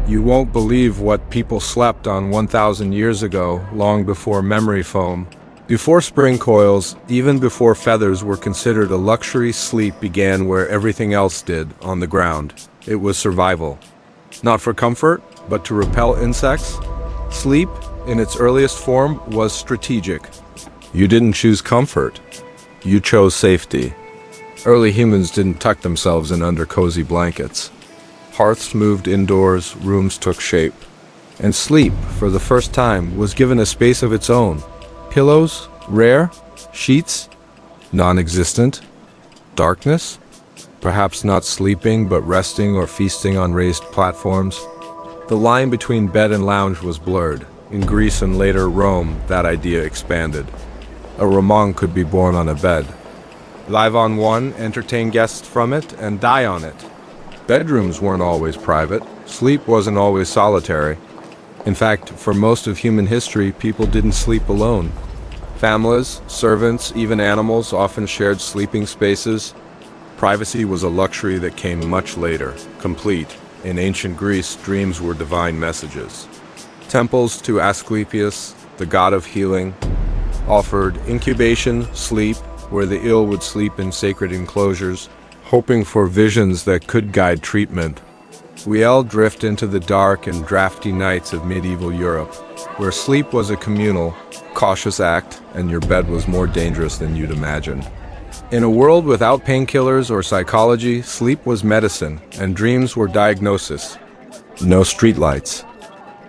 You won't believe what people slept on 1,000 years ago, long before memory foam. Before spring coils, even before feathers were considered a luxury, sleep began where everything else did, on the ground. It was survival. Not for comfort, but to repel insects. Sleep, in its earliest form, was strategic. You didn't choose comfort. You chose safety. Early humans didn't tuck themselves in under cozy blankets. Hearths moved indoors, rooms took shape. And sleep, for the first time, was given a space of its own. Pillows? Rare? Sheets? Non-existent? Darkness? Perhaps not sleeping, but resting or feasting on raised platforms. The line between bed and lounge was blurred. In Greece and later Rome, that idea expanded. A roman could be born on a bed. Live on one, entertain guests from it, and die on it. Bedrooms weren't always private. Sleep wasn't always solitary. In fact, for most of human history, people didn't sleep alone. Families, servants, even animals often shared sleeping spaces. Privacy was a luxury that came much later, complete. In ancient Greece, dreams were divine messages. Temples to Asclepius, the god of healing, offered incubation, sleep, where the ill would sleep in sacred enclosures, hoping for visions that could guide treatment. We all drift into the dark and drafty nights of medieval Europe, where sleep was a communal, cautious act, and your bed was more dangerous than you'd imagine. In a world without painkillers or psychology, sleep was medicine, and dreams were diagnosis. No streetlights.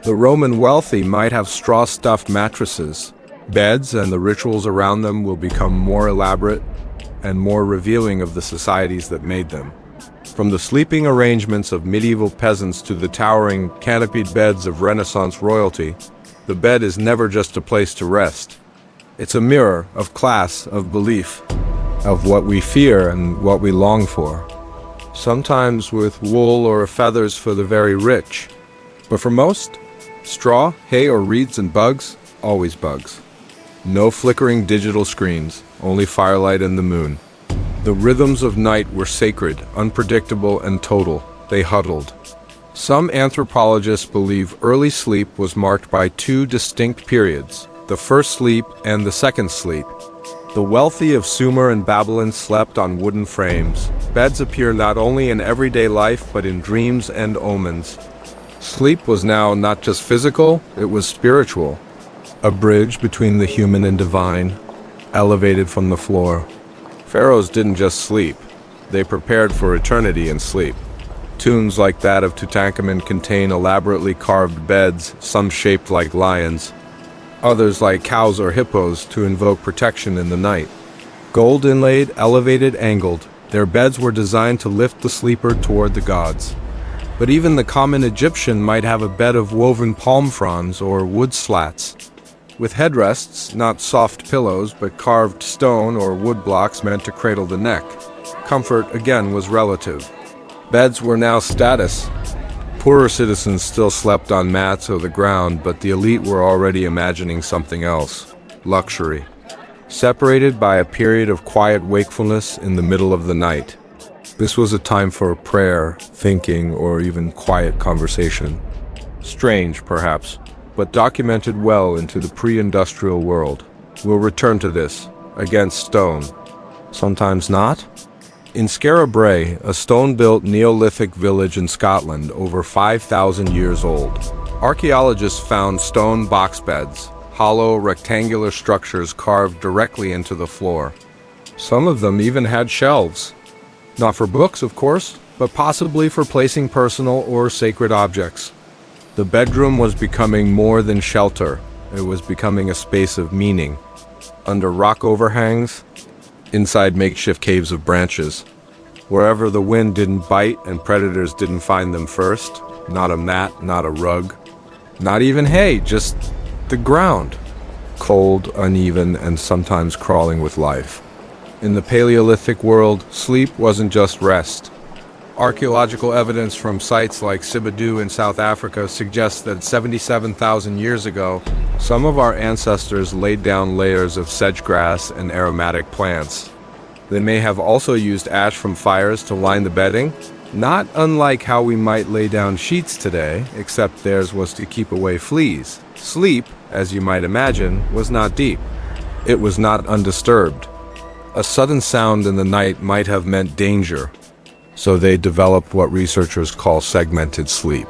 The Roman wealthy might have straw-stuffed mattresses. Beds and the rituals around them will become more elaborate and more revealing of the societies that made them. From the sleeping arrangements of medieval peasants to the towering, canopied beds of Renaissance royalty, the bed is never just a place to rest. It's a mirror of class, of belief, of what we fear and what we long for. Sometimes with wool or feathers for the very rich. But for most, straw, hay or reeds and bugs, always bugs. No flickering digital screens, only firelight and the moon. The rhythms of night were sacred, unpredictable and total. They huddled. Some anthropologists believe early sleep was marked by two distinct periods, the first sleep and the second sleep. The wealthy of Sumer and Babylon slept on wooden frames. Beds appear not only in everyday life but in dreams and omens. Sleep was now not just physical, it was spiritual. A bridge between the human and divine, elevated from the floor. Pharaohs didn't just sleep, they prepared for eternity in sleep. Tombs like that of Tutankhamun contain elaborately carved beds, some shaped like lions, others like cows or hippos to invoke protection in the night. Gold inlaid, elevated, angled, their beds were designed to lift the sleeper toward the gods. But even the common Egyptian might have a bed of woven palm fronds or wood slats, with headrests, not soft pillows, but carved stone or wood blocks meant to cradle the neck. Comfort, again, was relative. Beds were now status. Poorer citizens still slept on mats or the ground, but the elite were already imagining something else. Luxury. Separated by a period of quiet wakefulness in the middle of the night. This was a time for prayer, thinking, or even quiet conversation. Strange, perhaps, but documented well into the pre-industrial world. We'll return to this, against stone. Sometimes not. In Skara Brae, a stone-built Neolithic village in Scotland over 5,000 years old, archaeologists found stone box beds, hollow rectangular structures carved directly into the floor. Some of them even had shelves. Not for books, of course, but possibly for placing personal or sacred objects. The bedroom was becoming more than shelter. It was becoming a space of meaning. Under rock overhangs, inside makeshift caves of branches. Wherever the wind didn't bite and predators didn't find them first. Not a mat, not a rug. Not even hay, just the ground. Cold, uneven, and sometimes crawling with life. In the Paleolithic world, sleep wasn't just rest. Archaeological evidence from sites like Sibadu in South Africa suggests that 77,000 years ago, some of our ancestors laid down layers of sedge grass and aromatic plants. They may have also used ash from fires to line the bedding, Not unlike how we might lay down sheets today, except theirs was to keep away fleas. Sleep, as you might imagine, was not deep. It was not undisturbed. A sudden sound in the night might have meant danger, so they developed what researchers call segmented sleep.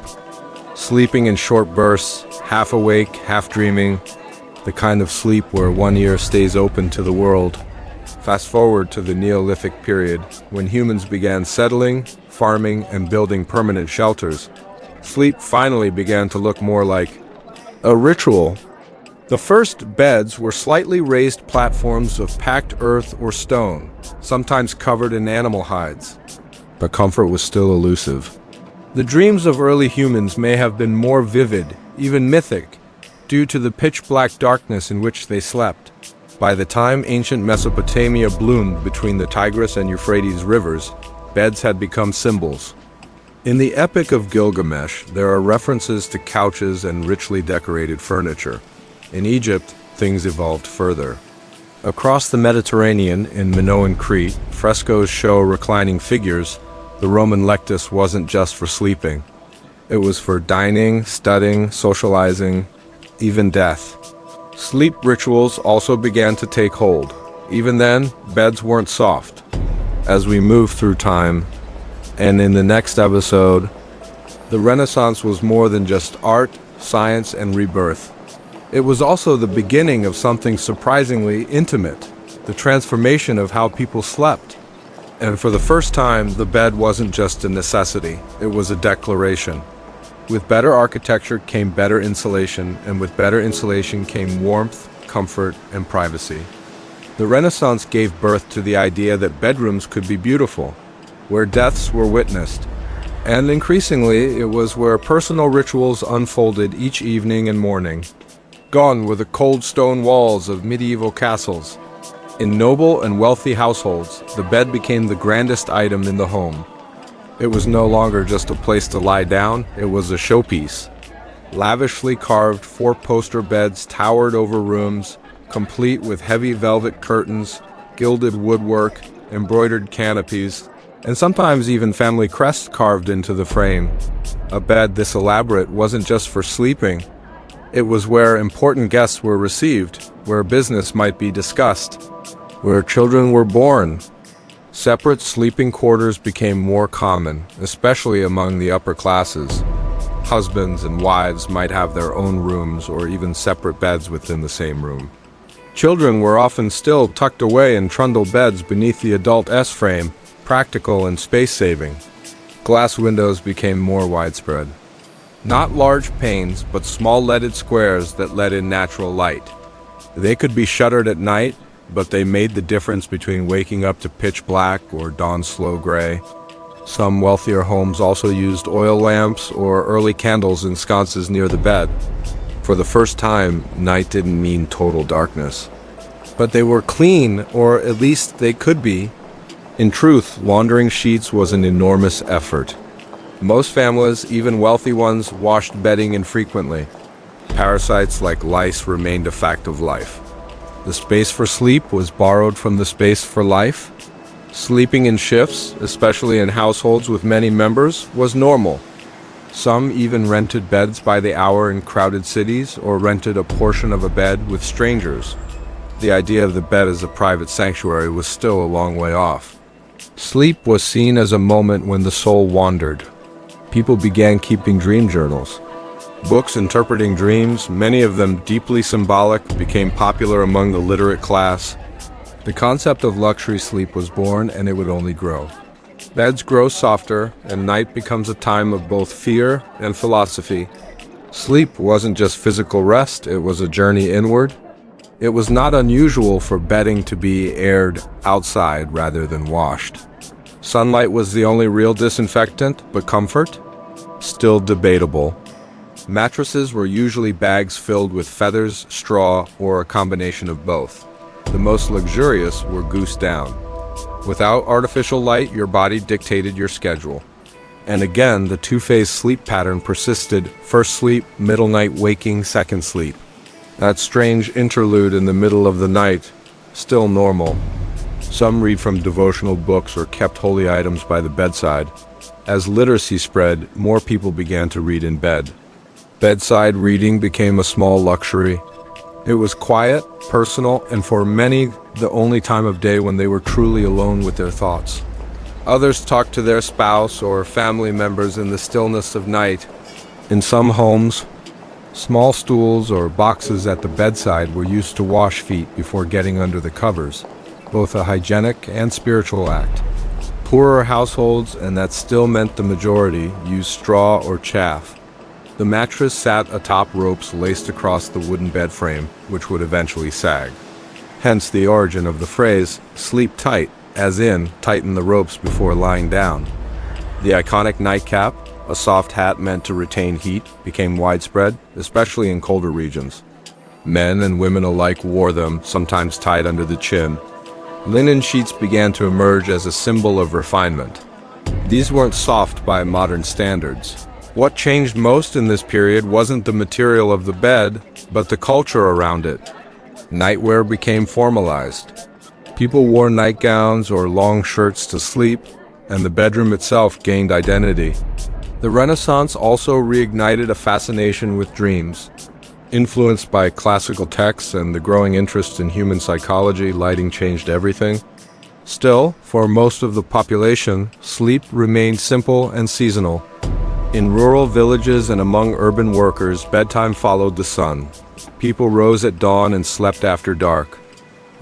Sleeping in short bursts, half awake, half dreaming, the kind of sleep where one ear stays open to the world. Fast forward to the Neolithic period, when humans began settling, farming, and building permanent shelters. Sleep finally began to look more like a ritual. The first beds were slightly raised platforms of packed earth or stone, sometimes covered in animal hides. But comfort was still elusive. The dreams of early humans may have been more vivid, even mythic, due to the pitch-black darkness in which they slept. By the time ancient Mesopotamia bloomed between the Tigris and Euphrates rivers, beds had become symbols. In the Epic of Gilgamesh, there are references to couches and richly decorated furniture. In Egypt, things evolved further. Across the Mediterranean, in Minoan Crete, frescoes show reclining figures. The Roman lectus wasn't just for sleeping. It was for dining, studying, socializing, even death. Sleep rituals also began to take hold. Even then, beds weren't soft. As we move through time, and in the next episode, the Renaissance was more than just art, science, and rebirth. It was also the beginning of something surprisingly intimate, the transformation of how people slept. And for the first time, the bed wasn't just a necessity, it was a declaration. With better architecture came better insulation, and with better insulation came warmth, comfort, and privacy. The Renaissance gave birth to the idea that bedrooms could be beautiful, where deaths were witnessed. And increasingly, it was where personal rituals unfolded each evening and morning. Gone were the cold stone walls of medieval castles. In noble and wealthy households, the bed became the grandest item in the home. It was no longer just a place to lie down, it was a showpiece. Lavishly carved four-poster beds towered over rooms, complete with heavy velvet curtains, gilded woodwork, embroidered canopies, and sometimes even family crests carved into the frame. A bed this elaborate wasn't just for sleeping. It was where important guests were received, where business might be discussed, where children were born. Separate sleeping quarters became more common, especially among the upper classes. Husbands and wives might have their own rooms or even separate beds within the same room. Children were often still tucked away in trundle beds beneath the adult S-frame, practical and space-saving. Glass windows became more widespread. Not large panes, but small leaded squares that let in natural light. They could be shuttered at night, but they made the difference between waking up to pitch black or dawn slow gray. Some wealthier homes also used oil lamps or early candles in sconces near the bed. For the first time, night didn't mean total darkness. But they were clean, or at least they could be. In truth, laundering sheets was an enormous effort. Most families, even wealthy ones, washed bedding infrequently. Parasites like lice remained a fact of life. The space for sleep was borrowed from the space for life. Sleeping in shifts, especially in households with many members, was normal. Some even rented beds by the hour in crowded cities or rented a portion of a bed with strangers. The idea of the bed as a private sanctuary was still a long way off. Sleep was seen as a moment when the soul wandered. People began keeping dream journals. Books interpreting dreams, many of them deeply symbolic, became popular among the literate class. The concept of luxury sleep was born, and it would only grow. Beds grow softer, and night becomes a time of both fear and philosophy. Sleep wasn't just physical rest, it was a journey inward. It was not unusual for bedding to be aired outside rather than washed. Sunlight was the only real disinfectant, but comfort? Still debatable. Mattresses were usually bags filled with feathers, straw, or a combination of both. The most luxurious were goose down. Without artificial light, your body dictated your schedule. And again, the two-phase sleep pattern persisted: first sleep, middle night waking, second sleep. That strange interlude in the middle of the night, still normal. Some read from devotional books or kept holy items by the bedside. As literacy spread, more people began to read in bed. Bedside reading became a small luxury. It was quiet, personal, and for many, the only time of day when they were truly alone with their thoughts. Others talked to their spouse or family members in the stillness of night. In some homes, small stools or boxes at the bedside were used to wash feet before getting under the covers, both a hygienic and spiritual act. Poorer households, and that still meant the majority, used straw or chaff. The mattress sat atop ropes laced across the wooden bed frame, which would eventually sag. Hence the origin of the phrase, sleep tight, as in, tighten the ropes before lying down. The iconic nightcap, a soft hat meant to retain heat, became widespread, especially in colder regions. Men and women alike wore them, sometimes tied under the chin. Linen sheets began to emerge as a symbol of refinement. These weren't soft by modern standards. What changed most in this period wasn't the material of the bed, but the culture around it. Nightwear became formalized. People wore nightgowns or long shirts to sleep, and the bedroom itself gained identity. The Renaissance also reignited a fascination with dreams. Influenced by classical texts and the growing interest in human psychology, lighting changed everything. Still, for most of the population, sleep remained simple and seasonal. In rural villages and among urban workers, bedtime followed the sun. People rose at dawn and slept after dark.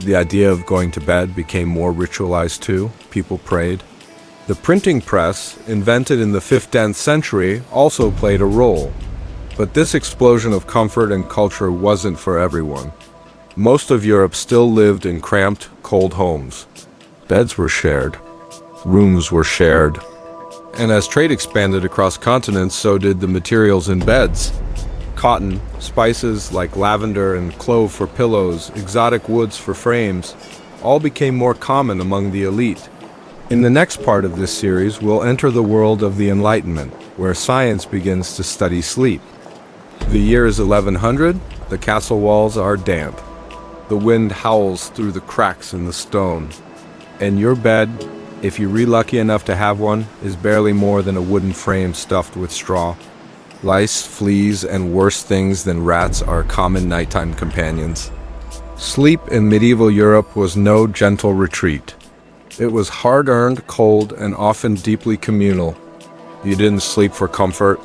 The idea of going to bed became more ritualized too. People prayed. The printing press, invented in the 15th century, also played a role. But this explosion of comfort and culture wasn't for everyone. Most of Europe still lived in cramped, cold homes. Beds were shared. Rooms were shared. And as trade expanded across continents, so did the materials in beds. Cotton, spices like lavender and clove for pillows, exotic woods for frames, all became more common among the elite. In the next part of this series, we'll enter the world of the Enlightenment, where science begins to study sleep. The year is 1100, the castle walls are damp. The wind howls through the cracks in the stone. And your bed, if you're lucky enough to have one, is barely more than a wooden frame stuffed with straw. Lice, fleas, and worse things than rats are common nighttime companions. Sleep in medieval Europe was no gentle retreat. It was hard-earned, cold, and often deeply communal. You didn't sleep for comfort.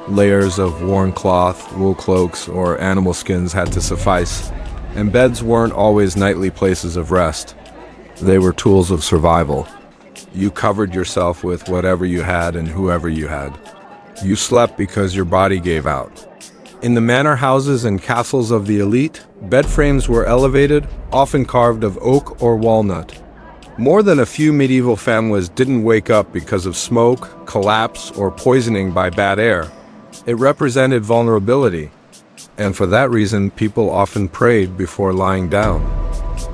Layers of worn cloth, wool cloaks, or animal skins had to suffice. And beds weren't always nightly places of rest. They were tools of survival. You covered yourself with whatever you had and whoever you had. You slept because your body gave out. In the manor houses and castles of the elite, bed frames were elevated, often carved of oak or walnut. More than a few medieval families didn't wake up because of smoke, collapse, or poisoning by bad air. It represented vulnerability, and for that reason, people often prayed before lying down.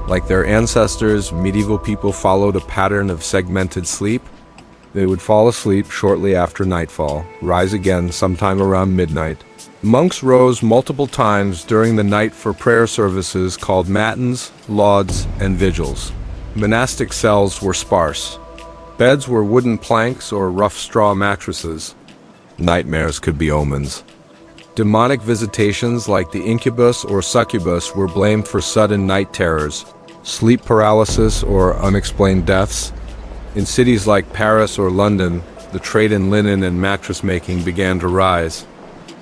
Like their ancestors, medieval people followed a pattern of segmented sleep. They would fall asleep shortly after nightfall, rise again sometime around midnight. Monks rose multiple times during the night for prayer services called matins, lauds, and vigils. Monastic cells were sparse. Beds were wooden planks or rough straw mattresses. Nightmares could be omens. Demonic visitations like the incubus or succubus were blamed for sudden night terrors, sleep paralysis, or unexplained deaths. In cities like Paris or London, the trade in linen and mattress making began to rise.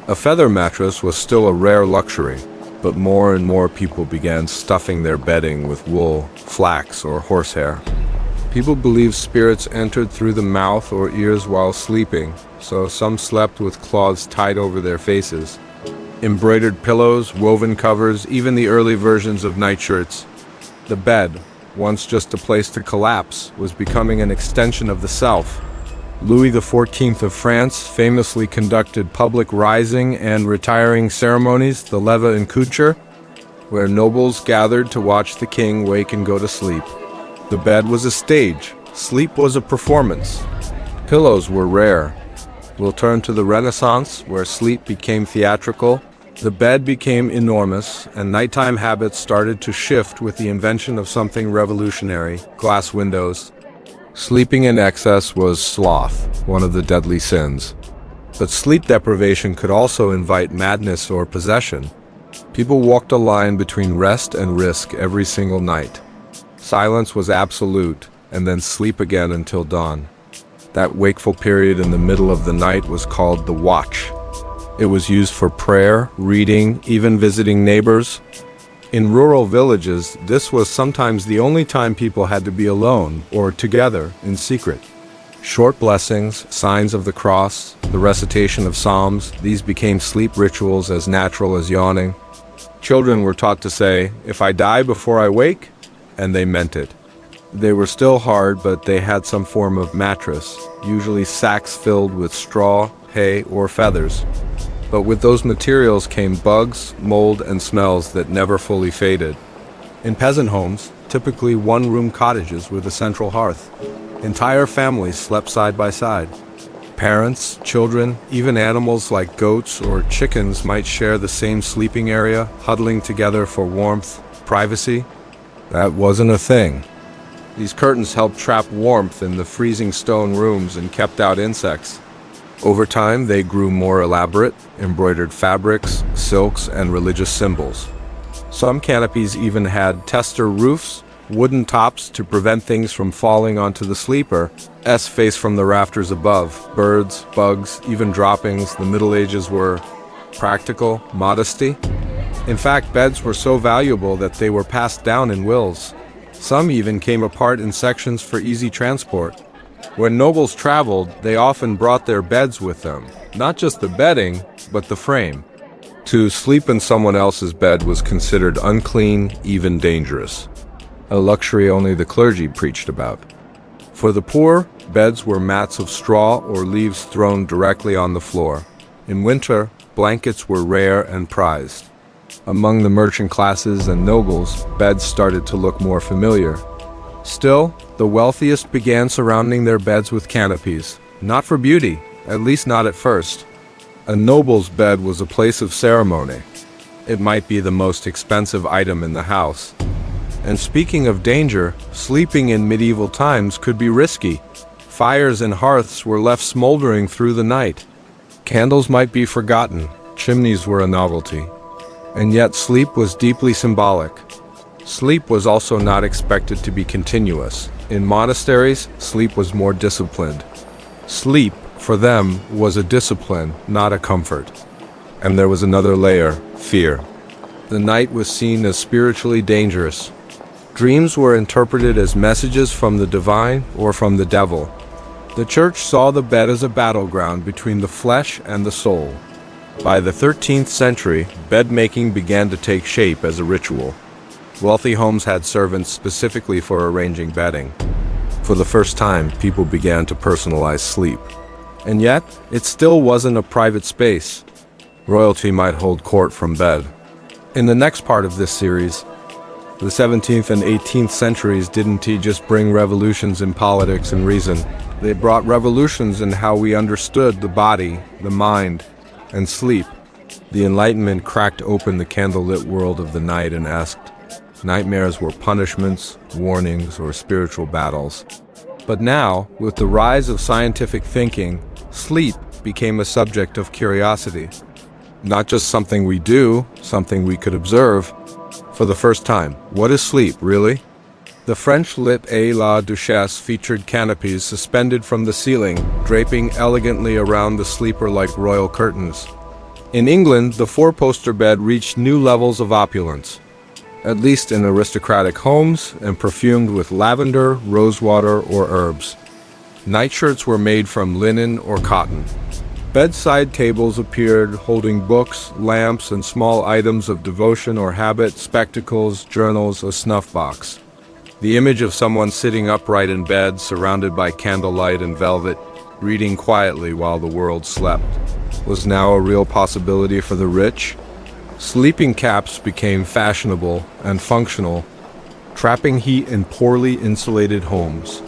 A feather mattress was still a rare luxury, but more and more people began stuffing their bedding with wool, flax, or horsehair. People believed spirits entered through the mouth or ears while sleeping, so some slept with cloths tied over their faces. Embroidered pillows, woven covers, even the early versions of nightshirts. The bed, once just a place to collapse, was becoming an extension of the self. Louis XIV of France famously conducted public rising and retiring ceremonies, the levee and couture, where nobles gathered to watch the king wake and go to sleep. The bed was a stage. Sleep was a performance. Pillows were rare. We'll turn to the Renaissance, where sleep became theatrical. The bed became enormous, and nighttime habits started to shift with the invention of something revolutionary: glass windows. Sleeping in excess was sloth, one of the deadly sins. But sleep deprivation could also invite madness or possession. People walked a line between rest and risk every single night. Silence was absolute, and then sleep again until dawn. That wakeful period in the middle of the night was called the watch. It was used for prayer, reading, even visiting neighbors. In rural villages, this was sometimes the only time people had to be alone or together in secret. Short blessings, signs of the cross, the recitation of psalms, these became sleep rituals as natural as yawning. Children were taught to say, "If I die before I wake," and they meant it. They were still hard, but they had some form of mattress, usually sacks filled with straw, hay, or feathers. But with those materials came bugs, mold, and smells that never fully faded. In peasant homes, typically one-room cottages with a central hearth, entire families slept side by side. Parents, children, even animals like goats or chickens might share the same sleeping area, huddling together for warmth, privacy. That wasn't a thing. These curtains helped trap warmth in the freezing stone rooms and kept out insects. Over time, they grew more elaborate, embroidered fabrics, silks, and religious symbols. Some canopies even had tester roofs, wooden tops to prevent things from falling onto the sleeper's face from the rafters above. Birds, bugs, even droppings. The Middle Ages were practical, modesty. In fact, beds were so valuable that they were passed down in wills. Some even came apart in sections for easy transport. When nobles traveled, they often brought their beds with them, not just the bedding, but the frame. To sleep in someone else's bed was considered unclean, even dangerous, a luxury only the clergy preached about. For the poor, beds were mats of straw or leaves thrown directly on the floor. In winter, blankets were rare and prized. Among the merchant classes and nobles, beds started to look more familiar. Still, the wealthiest began surrounding their beds with canopies, not for beauty, at least not at first. A noble's bed was a place of ceremony. It might be the most expensive item in the house. And speaking of danger, sleeping in medieval times could be risky. Fires and hearths were left smoldering through the night. Candles might be forgotten, chimneys were a novelty. And yet sleep was deeply symbolic. Sleep was also not expected to be continuous. In monasteries, sleep was more disciplined. Sleep, for them, was a discipline, not a comfort. And there was another layer, fear. The night was seen as spiritually dangerous. Dreams were interpreted as messages from the divine or from the devil. The church saw the bed as a battleground between the flesh and the soul. By the 13th century, bed-making began to take shape as a ritual. Wealthy homes had servants specifically for arranging bedding. For the first time, people began to personalize sleep. And yet, it still wasn't a private space. Royalty might hold court from bed. In the next part of this series, the 17th and 18th centuries didn't just bring revolutions in politics and reason. They brought revolutions in how we understood the body, the mind, and sleep. The Enlightenment cracked open the candlelit world of the night and asked, nightmares were punishments, warnings, or spiritual battles. But now, with the rise of scientific thinking, sleep became a subject of curiosity. Not just something we do, something we could observe. For the first time, what is sleep, really? The French lit et la Duchesse featured canopies suspended from the ceiling, draping elegantly around the sleeper like royal curtains. In England, the four-poster bed reached new levels of opulence, at least in aristocratic homes, and perfumed with lavender, rosewater, or herbs. Nightshirts were made from linen or cotton. Bedside tables appeared holding books, lamps, and small items of devotion or habit, spectacles, journals, a snuff box. The image of someone sitting upright in bed, surrounded by candlelight and velvet, reading quietly while the world slept, was now a real possibility for the rich. Sleeping caps became fashionable and functional, trapping heat in poorly insulated homes.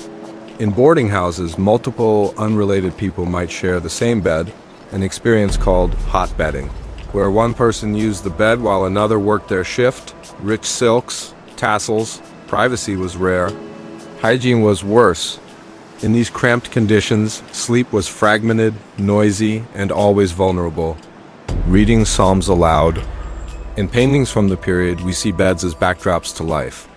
In boarding houses, multiple unrelated people might share the same bed, an experience called hot bedding, where one person used the bed while another worked their shift. Rich silks, tassels, privacy was rare. Hygiene was worse. In these cramped conditions, sleep was fragmented, noisy, and always vulnerable. Reading psalms aloud. In paintings from the period, we see beds as backdrops to life.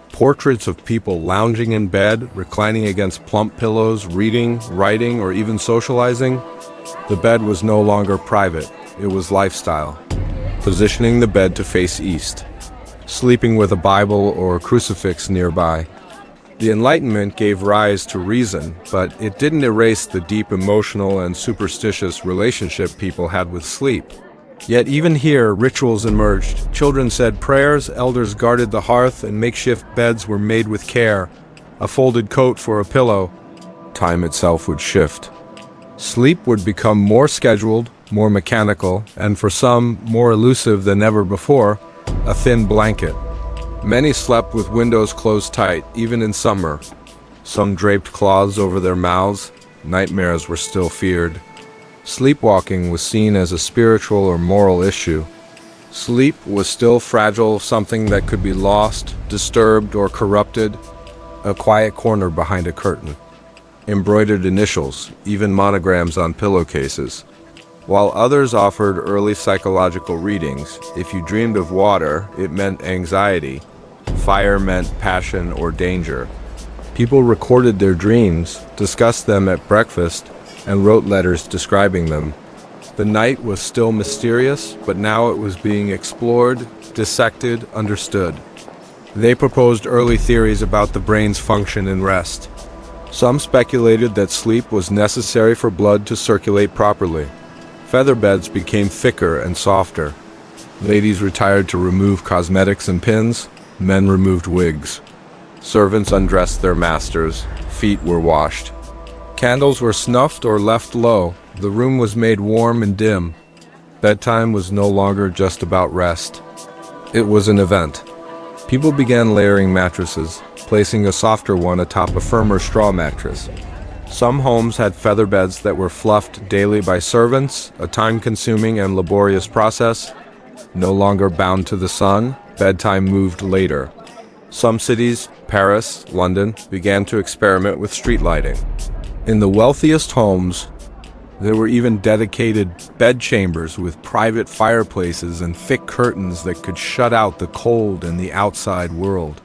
Portraits of people lounging in bed, reclining against plump pillows, reading, writing, or even socializing. The bed was no longer private, it was lifestyle. Positioning the bed to face east. Sleeping with a Bible or a crucifix nearby. The Enlightenment gave rise to reason, but it didn't erase the deep emotional and superstitious relationship people had with sleep. Yet even here, rituals emerged. Children said prayers, elders guarded the hearth, and makeshift beds were made with care. A folded coat for a pillow. Time itself would shift. Sleep would become more scheduled, more mechanical, and for some, more elusive than ever before, a thin blanket. Many slept with windows closed tight, even in summer. Some draped cloths over their mouths. Nightmares were still feared. Sleepwalking was seen as a spiritual or moral issue. Sleep was still fragile, something that could be lost, disturbed, or corrupted. A quiet corner behind a curtain. Embroidered initials, even monograms on pillowcases. While others offered early psychological readings, if you dreamed of water, it meant anxiety. Fire meant passion or danger. People recorded their dreams, discussed them at breakfast, and wrote letters describing them. The night was still mysterious, but now it was being explored, dissected, understood. They proposed early theories about the brain's function and rest. Some speculated that sleep was necessary for blood to circulate properly. Feather beds became thicker and softer. Ladies retired to remove cosmetics and pins. Men removed wigs. Servants undressed their masters. Feet were washed. Candles were snuffed or left low. The room was made warm and dim. Bedtime was no longer just about rest. It was an event. People began layering mattresses, placing a softer one atop a firmer straw mattress. Some homes had feather beds that were fluffed daily by servants, a time-consuming and laborious process. No longer bound to the sun, bedtime moved later. Some cities, Paris, London, began to experiment with street lighting. In the wealthiest homes, there were even dedicated bedchambers with private fireplaces and thick curtains that could shut out the cold and the outside world.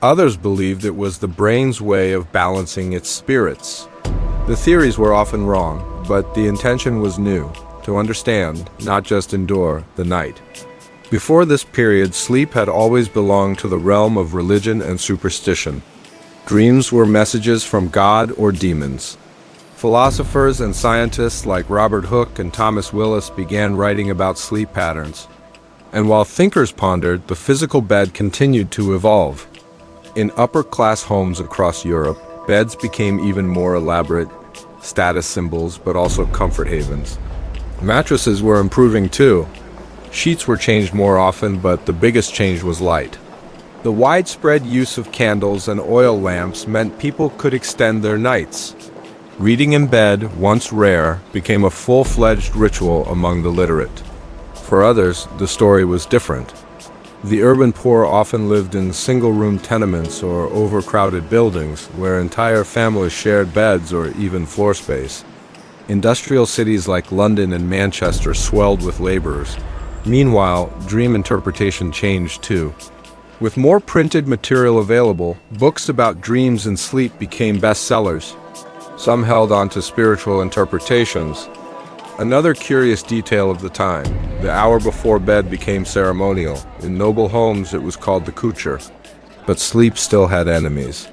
Others believed it was the brain's way of balancing its spirits. The theories were often wrong, but the intention was new, to understand, not just endure, the night. Before this period, sleep had always belonged to the realm of religion and superstition. Dreams were messages from God or demons. Philosophers and scientists like Robert Hooke and Thomas Willis began writing about sleep patterns. And while thinkers pondered, the physical bed continued to evolve. In upper-class homes across Europe, beds became even more elaborate, status symbols, but also comfort havens. Mattresses were improving too. Sheets were changed more often, but the biggest change was light. The widespread use of candles and oil lamps meant people could extend their nights. Reading in bed, once rare, became a full-fledged ritual among the literate. For others, the story was different. The urban poor often lived in single-room tenements or overcrowded buildings where entire families shared beds or even floor space. Industrial cities like London and Manchester swelled with laborers. Meanwhile, dream interpretation changed too. With more printed material available, books about dreams and sleep became bestsellers. Some held on to spiritual interpretations. Another curious detail of the time, the hour before bed became ceremonial. In noble homes it was called the kucher. But sleep still had enemies.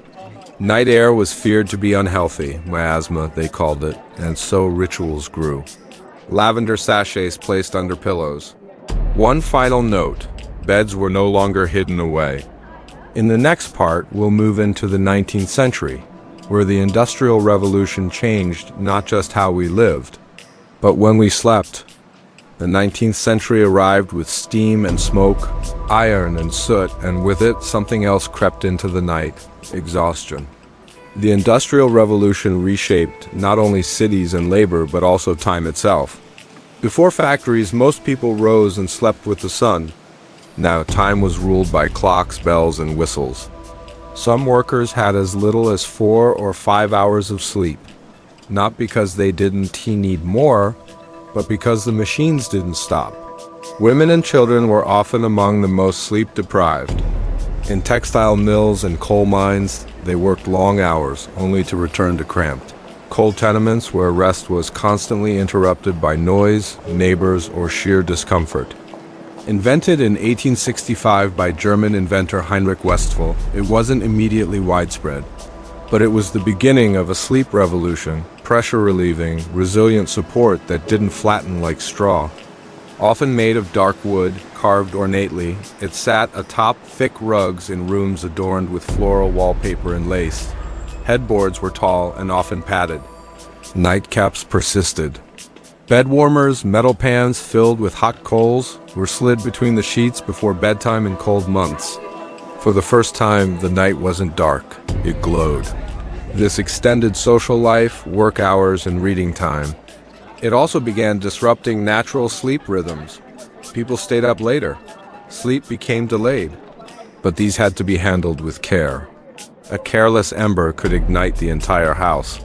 Night air was feared to be unhealthy, miasma they called it, and so rituals grew. Lavender sachets placed under pillows. One final note, beds were no longer hidden away. In the next part, we'll move into the 19th century, where the Industrial Revolution changed not just how we lived, but when we slept. The 19th century arrived with steam and smoke, iron and soot, and with it something else crept into the night, exhaustion. The Industrial Revolution reshaped not only cities and labor, but also time itself. Before factories, most people rose and slept with the sun. Now time was ruled by clocks, bells, and whistles. Some workers had as little as 4 or 5 hours of sleep, not because they didn't need more, but because the machines didn't stop. Women and children were often among the most sleep-deprived. In textile mills and coal mines, they worked long hours, only to return to cramped coal tenements where rest was constantly interrupted by noise, neighbors, or sheer discomfort. Invented in 1865 by German inventor Heinrich Westphal, it wasn't immediately widespread. But it was the beginning of a sleep revolution, pressure-relieving, resilient support that didn't flatten like straw. Often made of dark wood, carved ornately, it sat atop thick rugs in rooms adorned with floral wallpaper and lace. Headboards were tall and often padded. Nightcaps persisted. Bed warmers, metal pans filled with hot coals, were slid between the sheets before bedtime in cold months. For the first time, the night wasn't dark, it glowed. This extended social life, work hours, and reading time. It also began disrupting natural sleep rhythms. People stayed up later. Sleep became delayed. But these had to be handled with care. A careless ember could ignite the entire house.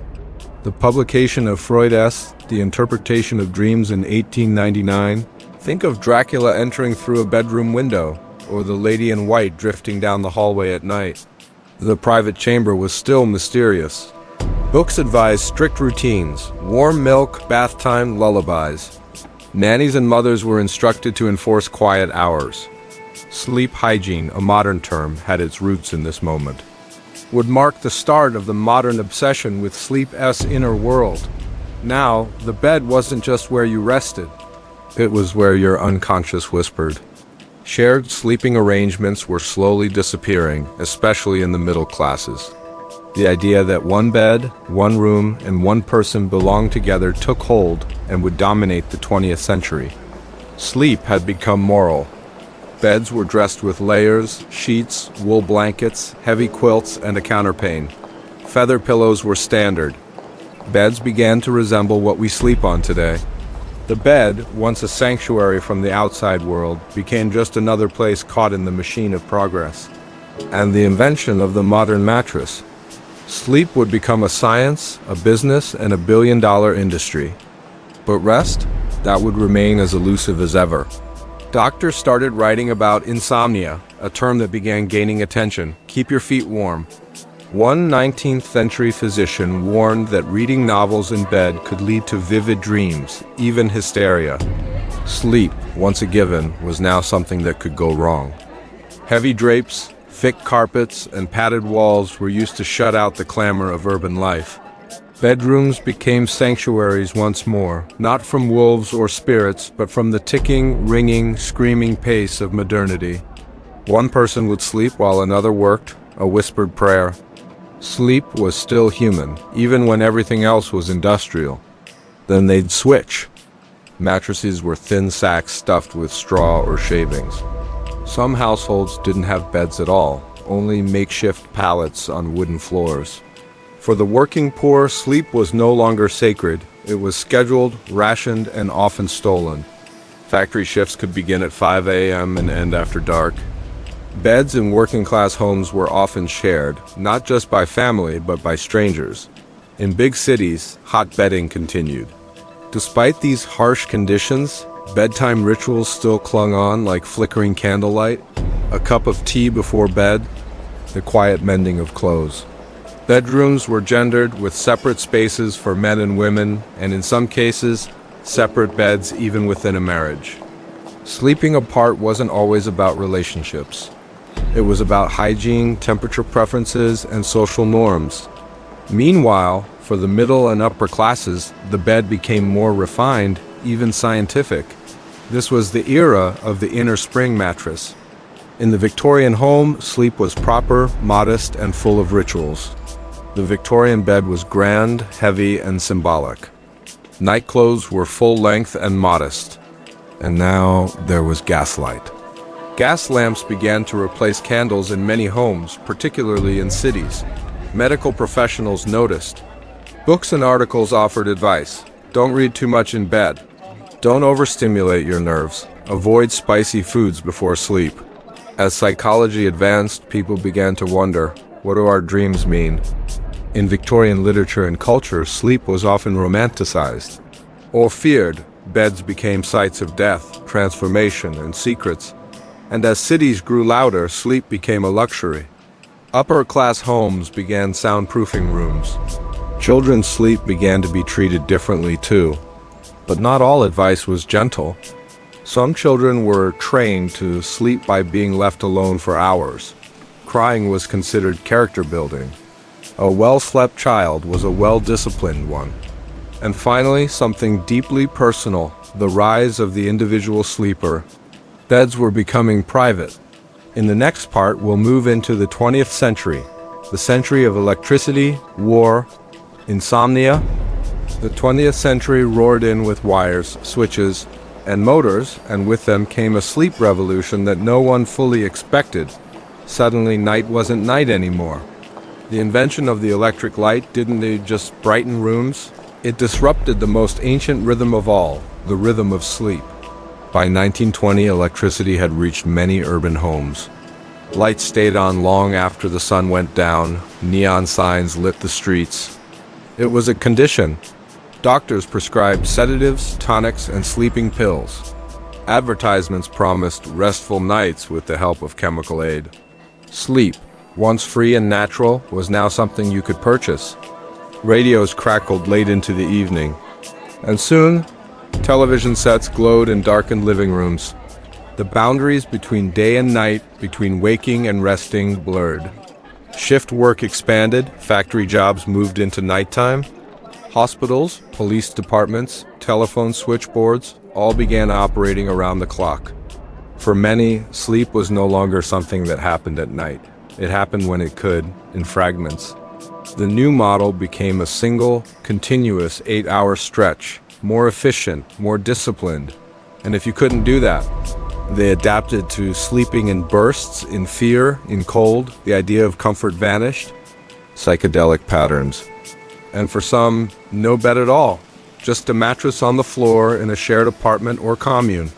The publication of Freud's The Interpretation of Dreams in 1899. Think of Dracula entering through a bedroom window, or the lady in white drifting down the hallway at night. The private chamber was still mysterious. Books advised strict routines, warm milk, bath time, lullabies. Nannies and mothers were instructed to enforce quiet hours. Sleep hygiene, a modern term, had its roots in this moment. Would mark the start of the modern obsession with sleep's inner world. Now, the bed wasn't just where you rested. It was where your unconscious whispered. Shared sleeping arrangements were slowly disappearing, especially in the middle classes. The idea that one bed, one room, and one person belonged together took hold and would dominate the 20th century. Sleep had become moral. Beds were dressed with layers, sheets, wool blankets, heavy quilts, and a counterpane. Feather pillows were standard. Beds began to resemble what we sleep on today. The bed, once a sanctuary from the outside world, became just another place caught in the machine of progress. And the invention of the modern mattress. Sleep would become a science, a business, and a billion-dollar industry. But rest? That would remain as elusive as ever. Doctors started writing about insomnia, a term that began gaining attention. Keep your feet warm. One 19th century physician warned that reading novels in bed could lead to vivid dreams, even hysteria. Sleep, once a given, was now something that could go wrong. Heavy drapes, thick carpets, and padded walls were used to shut out the clamor of urban life. Bedrooms became sanctuaries once more, not from wolves or spirits, but from the ticking, ringing, screaming pace of modernity. One person would sleep while another worked, a whispered prayer. Sleep was still human, even when everything else was industrial. Then they'd switch. Mattresses were thin sacks stuffed with straw or shavings. Some households didn't have beds at all, only makeshift pallets on wooden floors. For the working poor, sleep was no longer sacred. It was scheduled, rationed, and often stolen. Factory shifts could begin at 5 a.m. and end after dark. Beds in working-class homes were often shared, not just by family, but by strangers. In big cities, hot bedding continued. Despite these harsh conditions, bedtime rituals still clung on like flickering candlelight, a cup of tea before bed, the quiet mending of clothes. Bedrooms were gendered with separate spaces for men and women, and in some cases, separate beds even within a marriage. Sleeping apart wasn't always about relationships. It was about hygiene, temperature preferences, and social norms. Meanwhile, for the middle and upper classes, the bed became more refined, even scientific. This was the era of the inner spring mattress. In the Victorian home, sleep was proper, modest, and full of rituals. The Victorian bed was grand, heavy, and symbolic. Nightclothes were full-length and modest. And now there was gaslight. Gas lamps began to replace candles in many homes, particularly in cities. Medical professionals noticed. Books and articles offered advice. Don't read too much in bed. Don't overstimulate your nerves. Avoid spicy foods before sleep. As psychology advanced, people began to wonder, What do our dreams mean? In Victorian literature and culture, sleep was often romanticized or feared. Beds became sites of death, transformation, and secrets. And as cities grew louder, sleep became a luxury. Upper-class homes began soundproofing rooms. Children's sleep began to be treated differently too. But not all advice was gentle. Some children were trained to sleep by being left alone for hours. Crying was considered character building. A well-slept child was a well-disciplined one. And finally, something deeply personal, the rise of the individual sleeper. Beds were becoming private. In the next part, we'll move into the 20th century, the century of electricity, war, insomnia. The 20th century roared in with wires, switches, and motors, and with them came a sleep revolution that no one fully expected. Suddenly, night wasn't night anymore. The invention of the electric light didn't just brighten rooms, it disrupted the most ancient rhythm of all, the rhythm of sleep. By 1920, electricity had reached many urban homes. Lights stayed on long after the sun went down, neon signs lit the streets. It was a condition. Doctors prescribed sedatives, tonics, and sleeping pills. Advertisements promised restful nights with the help of chemical aid. Sleep, once free and natural, was now something you could purchase. Radios crackled late into the evening, and soon, television sets glowed in darkened living rooms. The boundaries between day and night, between waking and resting, blurred. Shift work expanded, factory jobs moved into nighttime. Hospitals, police departments, telephone switchboards, all began operating around the clock. For many, sleep was no longer something that happened at night. It happened when it could, in fragments. The new model became a single, continuous 8-hour stretch, more efficient, more disciplined. And if you couldn't do that, they adapted to sleeping in bursts, in fear, in cold. The idea of comfort vanished. Psychedelic patterns. And for some, no bed at all. Just a mattress on the floor in a shared apartment or commune.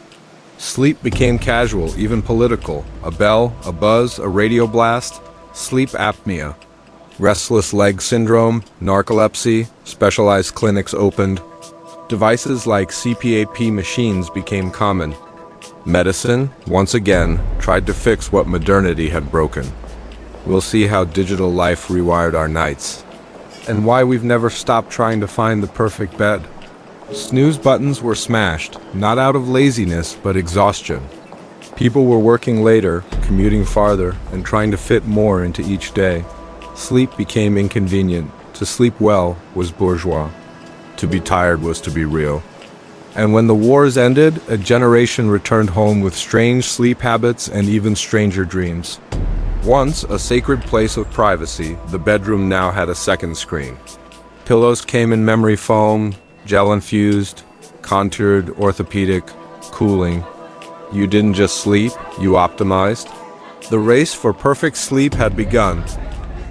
Sleep became casual, even political. A bell, a buzz, a radio blast. Sleep apnea. Restless leg syndrome, narcolepsy, specialized clinics opened. Devices like CPAP machines became common. Medicine, once again, tried to fix what modernity had broken. We'll see how digital life rewired our nights, and why we've never stopped trying to find the perfect bed. Snooze buttons were smashed, not out of laziness, but exhaustion. People were working later, commuting farther, and trying to fit more into each day. Sleep became inconvenient. To sleep well was bourgeois. To be tired was to be real. And when the wars ended, a generation returned home with strange sleep habits and even stranger dreams. Once a sacred place of privacy, the bedroom now had a second screen. Pillows came in memory foam, gel-infused, contoured, orthopedic, cooling. You didn't just sleep, you optimized. The race for perfect sleep had begun.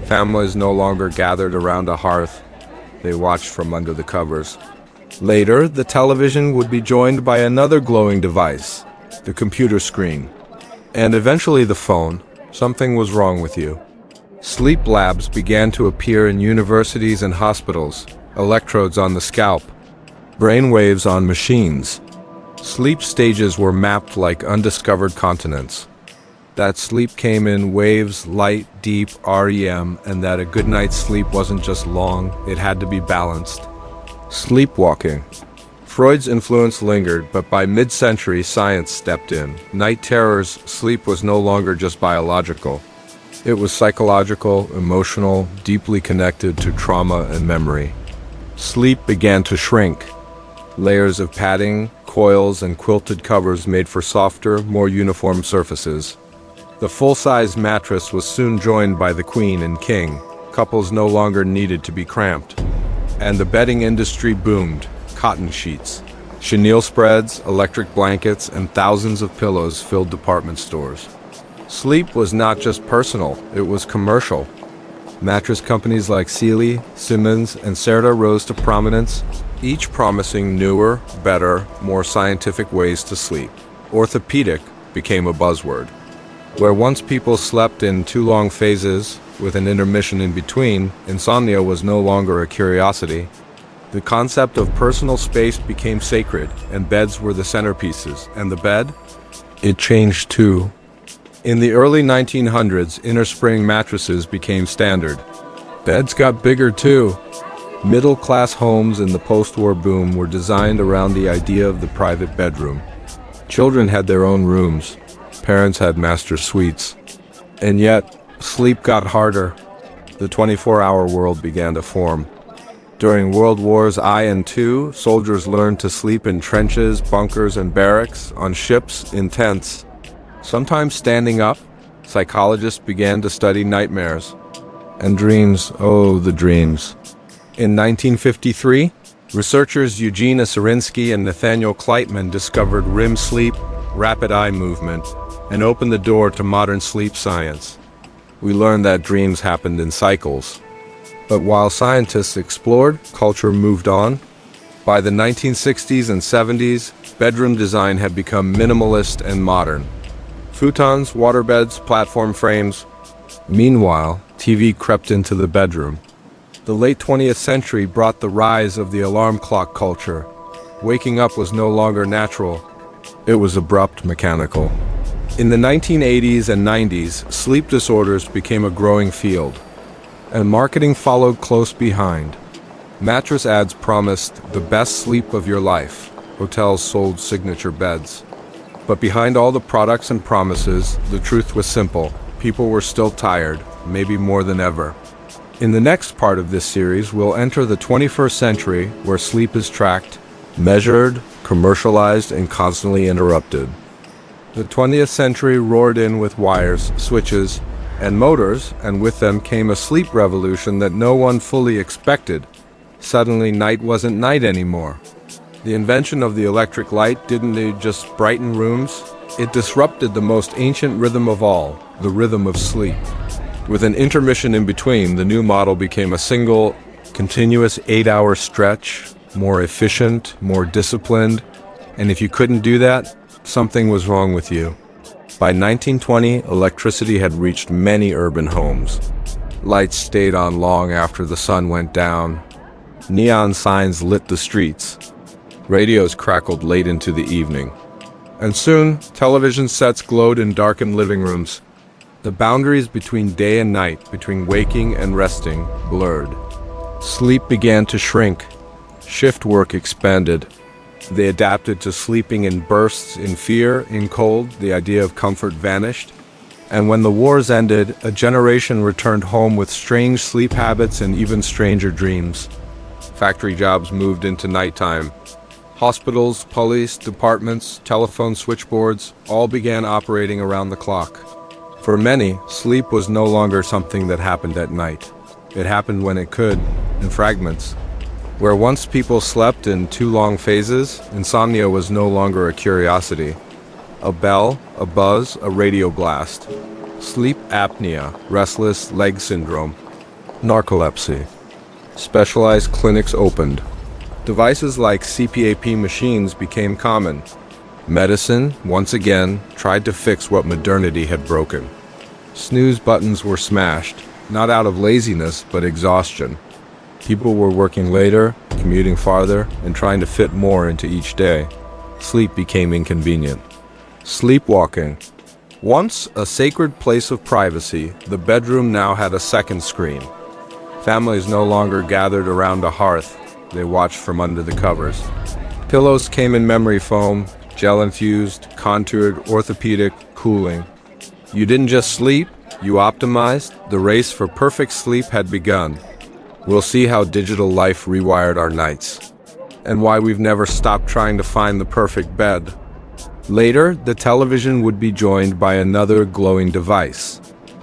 Families no longer gathered around a hearth. They watched from under the covers. Later, the television would be joined by another glowing device, the computer screen. And eventually the phone. Something was wrong with you. Sleep labs began to appear in universities and hospitals, electrodes on the scalp, brain waves on machines. Sleep stages were mapped like undiscovered continents. That sleep came in waves, light, deep, REM, and that a good night's sleep wasn't just long, it had to be balanced. Sleepwalking. Freud's influence lingered, but by mid-century, science stepped in. Night terrors, sleep was no longer just biological. It was psychological, emotional, deeply connected to trauma and memory. Sleep began to shrink. Layers of padding, coils, and quilted covers made for softer, more uniform surfaces. The full-size mattress was soon joined by the queen and king. Couples no longer needed to be cramped. And the bedding industry boomed. Cotton sheets, chenille spreads, electric blankets, and thousands of pillows filled department stores. Sleep was not just personal, it was commercial. Mattress companies like Sealy, Simmons, and Serta rose to prominence, each promising newer, better, more scientific ways to sleep. Orthopedic became a buzzword. Where once people slept in 2 long phases, with an intermission in between, insomnia was no longer a curiosity. The concept of personal space became sacred, and beds were the centerpieces. And the bed? It changed too. In the early 1900s, inner-spring mattresses became standard. Beds got bigger too. Middle-class homes in the post-war boom were designed around the idea of the private bedroom. Children had their own rooms. Parents had master suites. And yet, sleep got harder. The 24-hour world began to form. During World Wars I and II, soldiers learned to sleep in trenches, bunkers, and barracks, on ships, in tents. Sometimes standing up, psychologists began to study nightmares. And dreams, oh, the dreams. In 1953, researchers Eugene Aserinsky and Nathaniel Kleitman discovered REM sleep, rapid eye movement, and opened the door to modern sleep science. We learned that dreams happened in cycles. But while scientists explored, culture moved on. By the 1960s and 70s, bedroom design had become minimalist and modern. Futons, waterbeds, platform frames. Meanwhile, TV crept into the bedroom. The late 20th century brought the rise of the alarm clock culture. Waking up was no longer natural. It was abrupt, mechanical. In the 1980s and 90s, sleep disorders became a growing field, and marketing followed close behind. Mattress ads promised the best sleep of your life. Hotels sold signature beds. But behind all the products and promises, the truth was simple. People were still tired, maybe more than ever. In the next part of this series, we'll enter the 21st century, where sleep is tracked, measured, commercialized, and constantly interrupted. The 20th century roared in with wires, switches, and motors, and with them came a sleep revolution that no one fully expected. Suddenly, night wasn't night anymore. The invention of the electric light didn't just brighten rooms, it disrupted the most ancient rhythm of all, the rhythm of sleep. With an intermission in between, the new model became a single, continuous 8-hour stretch, more efficient, more disciplined, and if you couldn't do that, something was wrong with you. By 1920, electricity had reached many urban homes. Lights stayed on long after the sun went down. Neon signs lit the streets. Radios crackled late into the evening. And soon, television sets glowed in darkened living rooms. The boundaries between day and night, between waking and resting, blurred. Sleep began to shrink. Shift work expanded. They adapted to sleeping in bursts, in fear, in cold. The idea of comfort vanished. And when the wars ended, a generation returned home with strange sleep habits and even stranger dreams. Factory jobs moved into nighttime. Hospitals, police, departments, telephone switchboards, all began operating around the clock. For many, sleep was no longer something that happened at night. It happened when it could, in fragments. Where once people slept in 2 long phases, insomnia was no longer a curiosity. A bell, a buzz, a radio blast. Sleep apnea, restless leg syndrome, narcolepsy. Specialized clinics opened. Devices like CPAP machines became common. Medicine, once again, tried to fix what modernity had broken. Snooze buttons were smashed, not out of laziness, but exhaustion. People were working later, commuting farther, and trying to fit more into each day. Sleep became inconvenient. Sleepwalking. Once a sacred place of privacy, the bedroom now had a second screen. Families no longer gathered around a hearth. They watched from under the covers. Pillows came in memory foam, gel-infused, contoured, orthopedic, cooling. You didn't just sleep, you optimized. The race for perfect sleep had begun. We'll see how digital life rewired our nights, and why we've never stopped trying to find the perfect bed. Later, the television would be joined by another glowing device,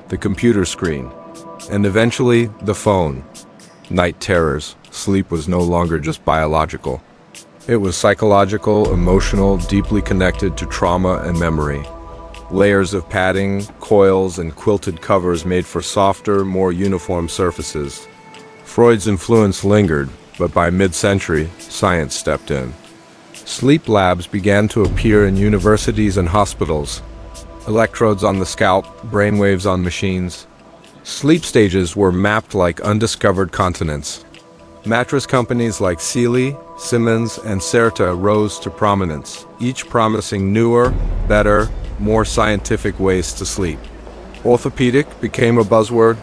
the computer screen, and eventually the phone. Night terrors. Sleep was no longer just biological. It was psychological, emotional, deeply connected to trauma and memory. Layers of padding, coils, and quilted covers made for softer, more uniform surfaces. Freud's influence lingered, but by mid-century, science stepped in. Sleep labs began to appear in universities and hospitals. Electrodes on the scalp, brainwaves on machines. Sleep stages were mapped like undiscovered continents. Mattress companies like Sealy, Simmons, and Serta rose to prominence, each promising newer, better, more scientific ways to sleep. Orthopedic became a buzzword.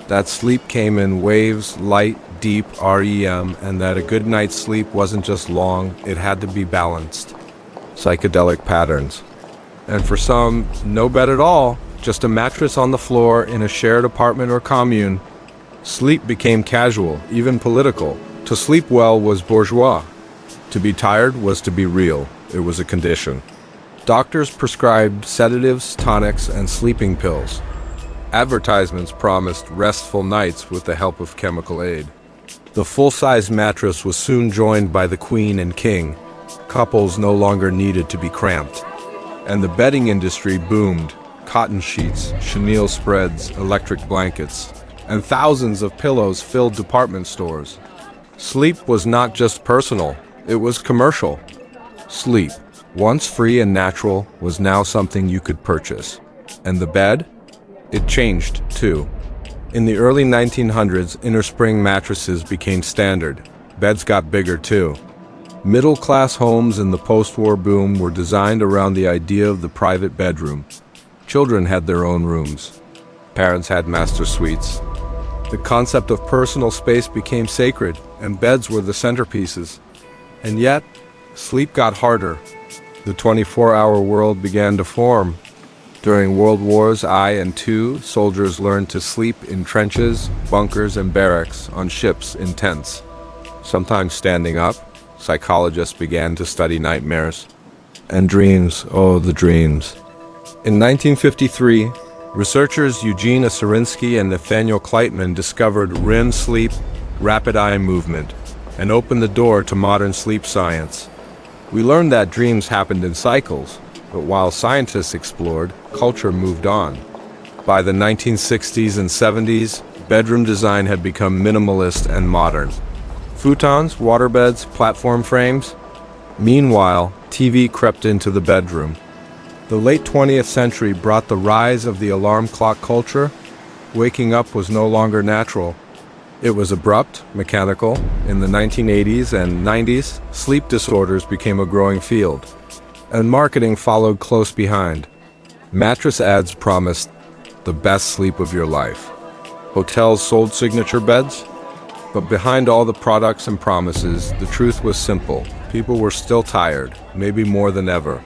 That sleep came in waves, light, deep, REM, and that a good night's sleep wasn't just long, it had to be balanced. Psychedelic patterns. And for some, no bed at all, just a mattress on the floor in a shared apartment or commune. Sleep became casual, even political. To sleep well was bourgeois. To be tired was to be real. It was a condition. Doctors prescribed sedatives, tonics, and sleeping pills. Advertisements promised restful nights with the help of chemical aid. The full-size mattress was soon joined by the queen and king. Couples no longer needed to be cramped. And the bedding industry boomed. Cotton sheets, chenille spreads, electric blankets, and thousands of pillows filled department stores. Sleep was not just personal, it was commercial. Sleep, once free and natural, was now something you could purchase. And the bed? It changed, too. In the early 1900s, inner-spring mattresses became standard. Beds got bigger, too. Middle-class homes in the post-war boom were designed around the idea of the private bedroom. Children had their own rooms. Parents had master suites. The concept of personal space became sacred, and beds were the centerpieces. And yet, sleep got harder. The 24-hour world began to form. During World Wars I and II, soldiers learned to sleep in trenches, bunkers, and barracks, on ships, in tents. Sometimes standing up, psychologists began to study nightmares. And dreams, oh, the dreams. In 1953, researchers Eugene Osirinsky and Nathaniel Kleitman discovered REM sleep, rapid eye movement, and opened the door to modern sleep science. We learned that dreams happened in cycles, but while scientists explored, culture moved on. By the 1960s and 70s, bedroom design had become minimalist and modern. Futons, waterbeds, platform frames. Meanwhile, TV crept into the bedroom. The late 20th century brought the rise of the alarm clock culture. Waking up was no longer natural. It was abrupt, mechanical. In the 1980s and 90s, sleep disorders became a growing field, and marketing followed close behind. Mattress ads promised the best sleep of your life. Hotels sold signature beds, but behind all the products and promises, the truth was simple. People were still tired, maybe more than ever.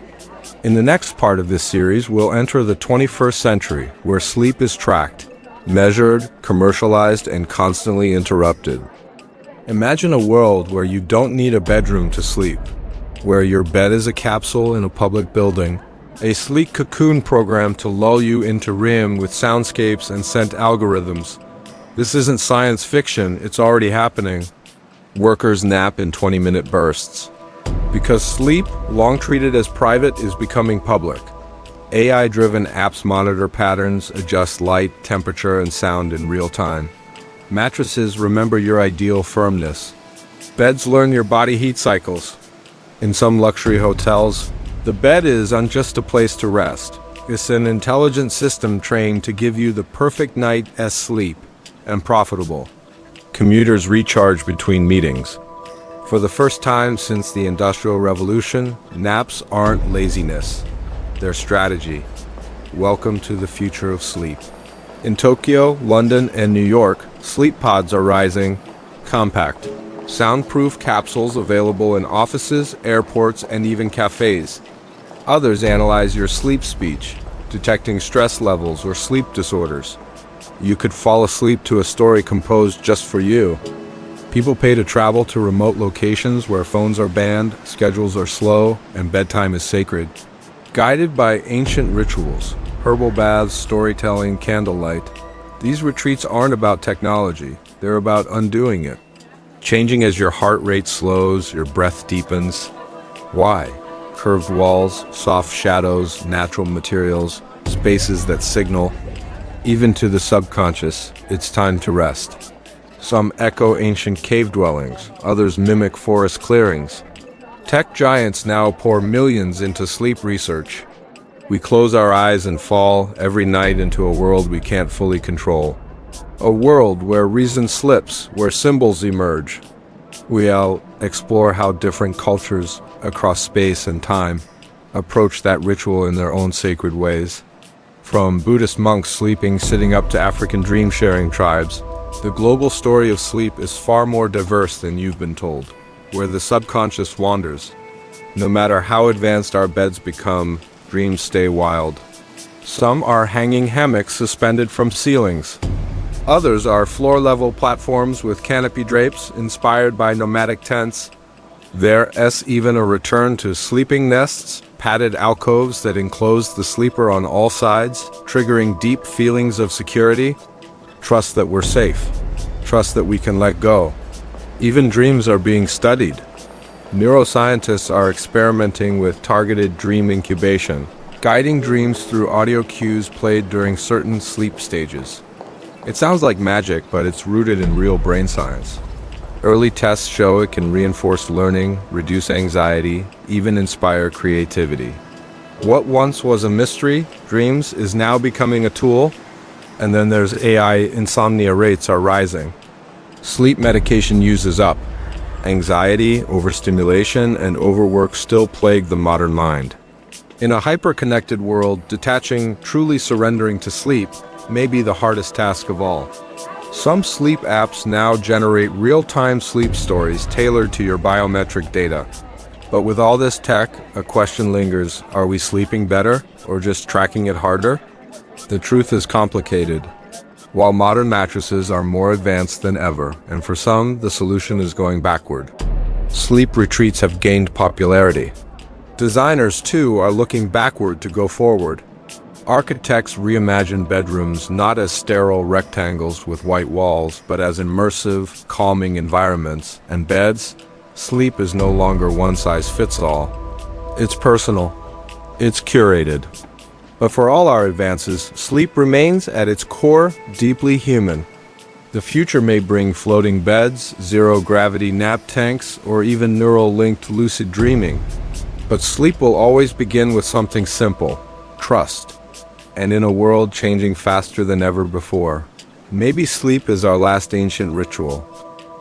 In the next part of this series, we'll enter the 21st century, where sleep is tracked, measured, commercialized, and constantly interrupted. Imagine a world where you don't need a bedroom to sleep, where your bed is a capsule in a public building, a sleek cocoon program to lull you into REM with soundscapes and scent algorithms. This isn't science fiction, it's already happening. Workers nap in 20-minute bursts. Because sleep, long treated as private, is becoming public. AI-driven apps monitor patterns, adjust light, temperature, and sound in real time. Mattresses remember your ideal firmness. Beds learn your body heat cycles. In some luxury hotels, the bed isn't just a place to rest. It's an intelligent system trained to give you the perfect night's sleep, and profitable. Commuters recharge between meetings. For the first time since the Industrial Revolution, naps aren't laziness. They're strategy. Welcome to the future of sleep. In Tokyo, London, and New York, sleep pods are rising. Compact, soundproof capsules available in offices, airports, and even cafes. Others analyze your sleep speech, detecting stress levels or sleep disorders. You could fall asleep to a story composed just for you. People pay to travel to remote locations where phones are banned, schedules are slow, and bedtime is sacred. Guided by ancient rituals, herbal baths, storytelling, candlelight, these retreats aren't about technology, they're about undoing it. Changing as your heart rate slows, your breath deepens. Why? Curved walls, soft shadows, natural materials, spaces that signal. Even to the subconscious, it's time to rest. Some echo ancient cave dwellings, others mimic forest clearings. Tech giants now pour millions into sleep research. We close our eyes and fall every night into a world we can't fully control. A world where reason slips, where symbols emerge. We'll explore how different cultures across space and time approach that ritual in their own sacred ways. From Buddhist monks sleeping sitting up to African dream-sharing tribes, the global story of sleep is far more diverse than you've been told, where the subconscious wanders. No matter how advanced our beds become, dreams stay wild. Some are hanging hammocks suspended from ceilings. Others are floor-level platforms with canopy drapes inspired by nomadic tents. There's even a return to sleeping nests, padded alcoves that enclose the sleeper on all sides, triggering deep feelings of security. Trust that we're safe. Trust that we can let go. Even dreams are being studied. Neuroscientists are experimenting with targeted dream incubation, guiding dreams through audio cues played during certain sleep stages. It sounds like magic, but it's rooted in real brain science. Early tests show it can reinforce learning, reduce anxiety, even inspire creativity. What once was a mystery, dreams, is now becoming a tool. And then there's AI. Insomnia rates are rising. Sleep medication use is up. Anxiety, overstimulation, and overwork still plague the modern mind. In a hyper-connected world, detaching, truly surrendering to sleep may be the hardest task of all. Some sleep apps now generate real-time sleep stories tailored to your biometric data. But with all this tech, a question lingers: are we sleeping better or just tracking it harder? The truth is complicated. While modern mattresses are more advanced than ever, and for some, the solution is going backward. Sleep retreats have gained popularity. Designers, too, are looking backward to go forward. Architects reimagine bedrooms not as sterile rectangles with white walls, but as immersive, calming environments. And beds, sleep is no longer one-size-fits-all. It's personal. It's curated. But for all our advances, sleep remains at its core deeply human. The future may bring floating beds, zero-gravity nap tanks, or even neural-linked lucid dreaming. But sleep will always begin with something simple: trust. And in a world changing faster than ever before, maybe sleep is our last ancient ritual.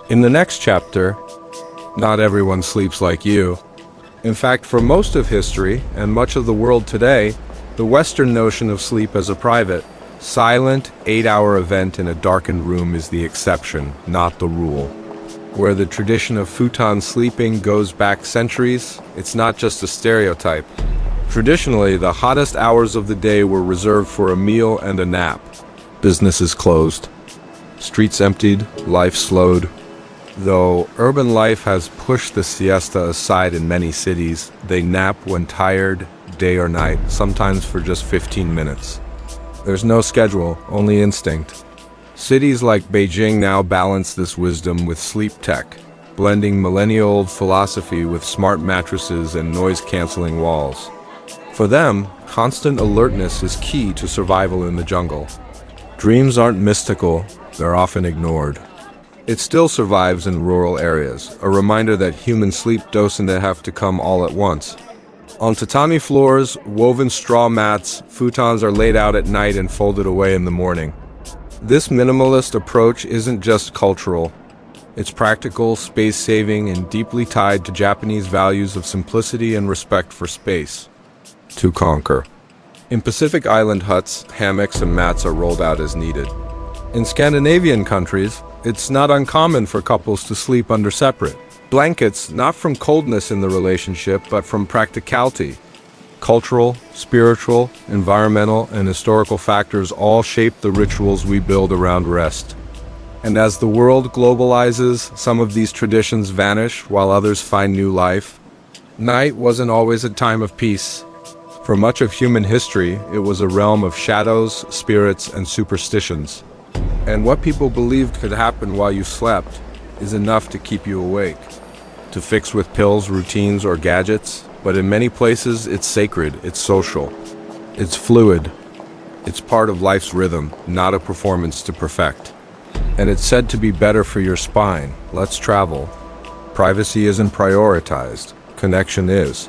In the next chapter, not everyone sleeps like you. In fact, for most of history and much of the world today, the Western notion of sleep as a private, silent, 8-hour event in a darkened room is the exception, not the rule. Where the tradition of futon sleeping goes back centuries, it's not just a stereotype. Traditionally, the hottest hours of the day were reserved for a meal and a nap. Businesses closed. Streets emptied, life slowed. Though urban life has pushed the siesta aside in many cities, they nap when tired, day or night, sometimes for just 15 minutes. There's no schedule, only instinct. Cities like Beijing now balance this wisdom with sleep tech, blending millennial-old philosophy with smart mattresses and noise-canceling walls. For them, constant alertness is key to survival in the jungle. Dreams aren't mystical, they're often ignored. It still survives in rural areas, a reminder that human sleep doesn't have to come all at once. On tatami floors, woven straw mats, futons are laid out at night and folded away in the morning. This minimalist approach isn't just cultural. It's practical, space-saving, and deeply tied to Japanese values of simplicity and respect for space. To conquer. In Pacific Island huts, hammocks and mats are rolled out as needed. In Scandinavian countries, it's not uncommon for couples to sleep under separate blankets, not from coldness in the relationship, but from practicality. Cultural, spiritual, environmental, and historical factors all shape the rituals we build around rest. And as the world globalizes, some of these traditions vanish while others find new life. Night wasn't always a time of peace. For much of human history, it was a realm of shadows, spirits, and superstitions. And what people believed could happen while you slept is enough to keep you awake. To fix with pills, routines, or gadgets, but in many places it's sacred, it's social, it's fluid. It's part of life's rhythm, not a performance to perfect. And it's said to be better for your spine. Let's travel. Privacy isn't prioritized, connection is.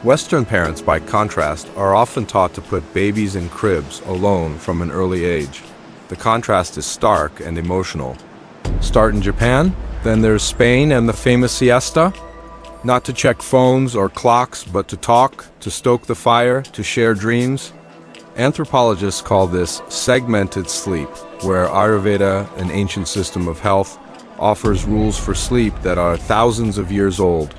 Western parents, by contrast, are often taught to put babies in cribs alone from an early age. The contrast is stark and emotional. Start in Japan, then there's Spain and the famous siesta. Not to check phones or clocks, but to talk, to stoke the fire, to share dreams. Anthropologists call this segmented sleep, where Ayurveda, an ancient system of health, offers rules for sleep that are thousands of years old.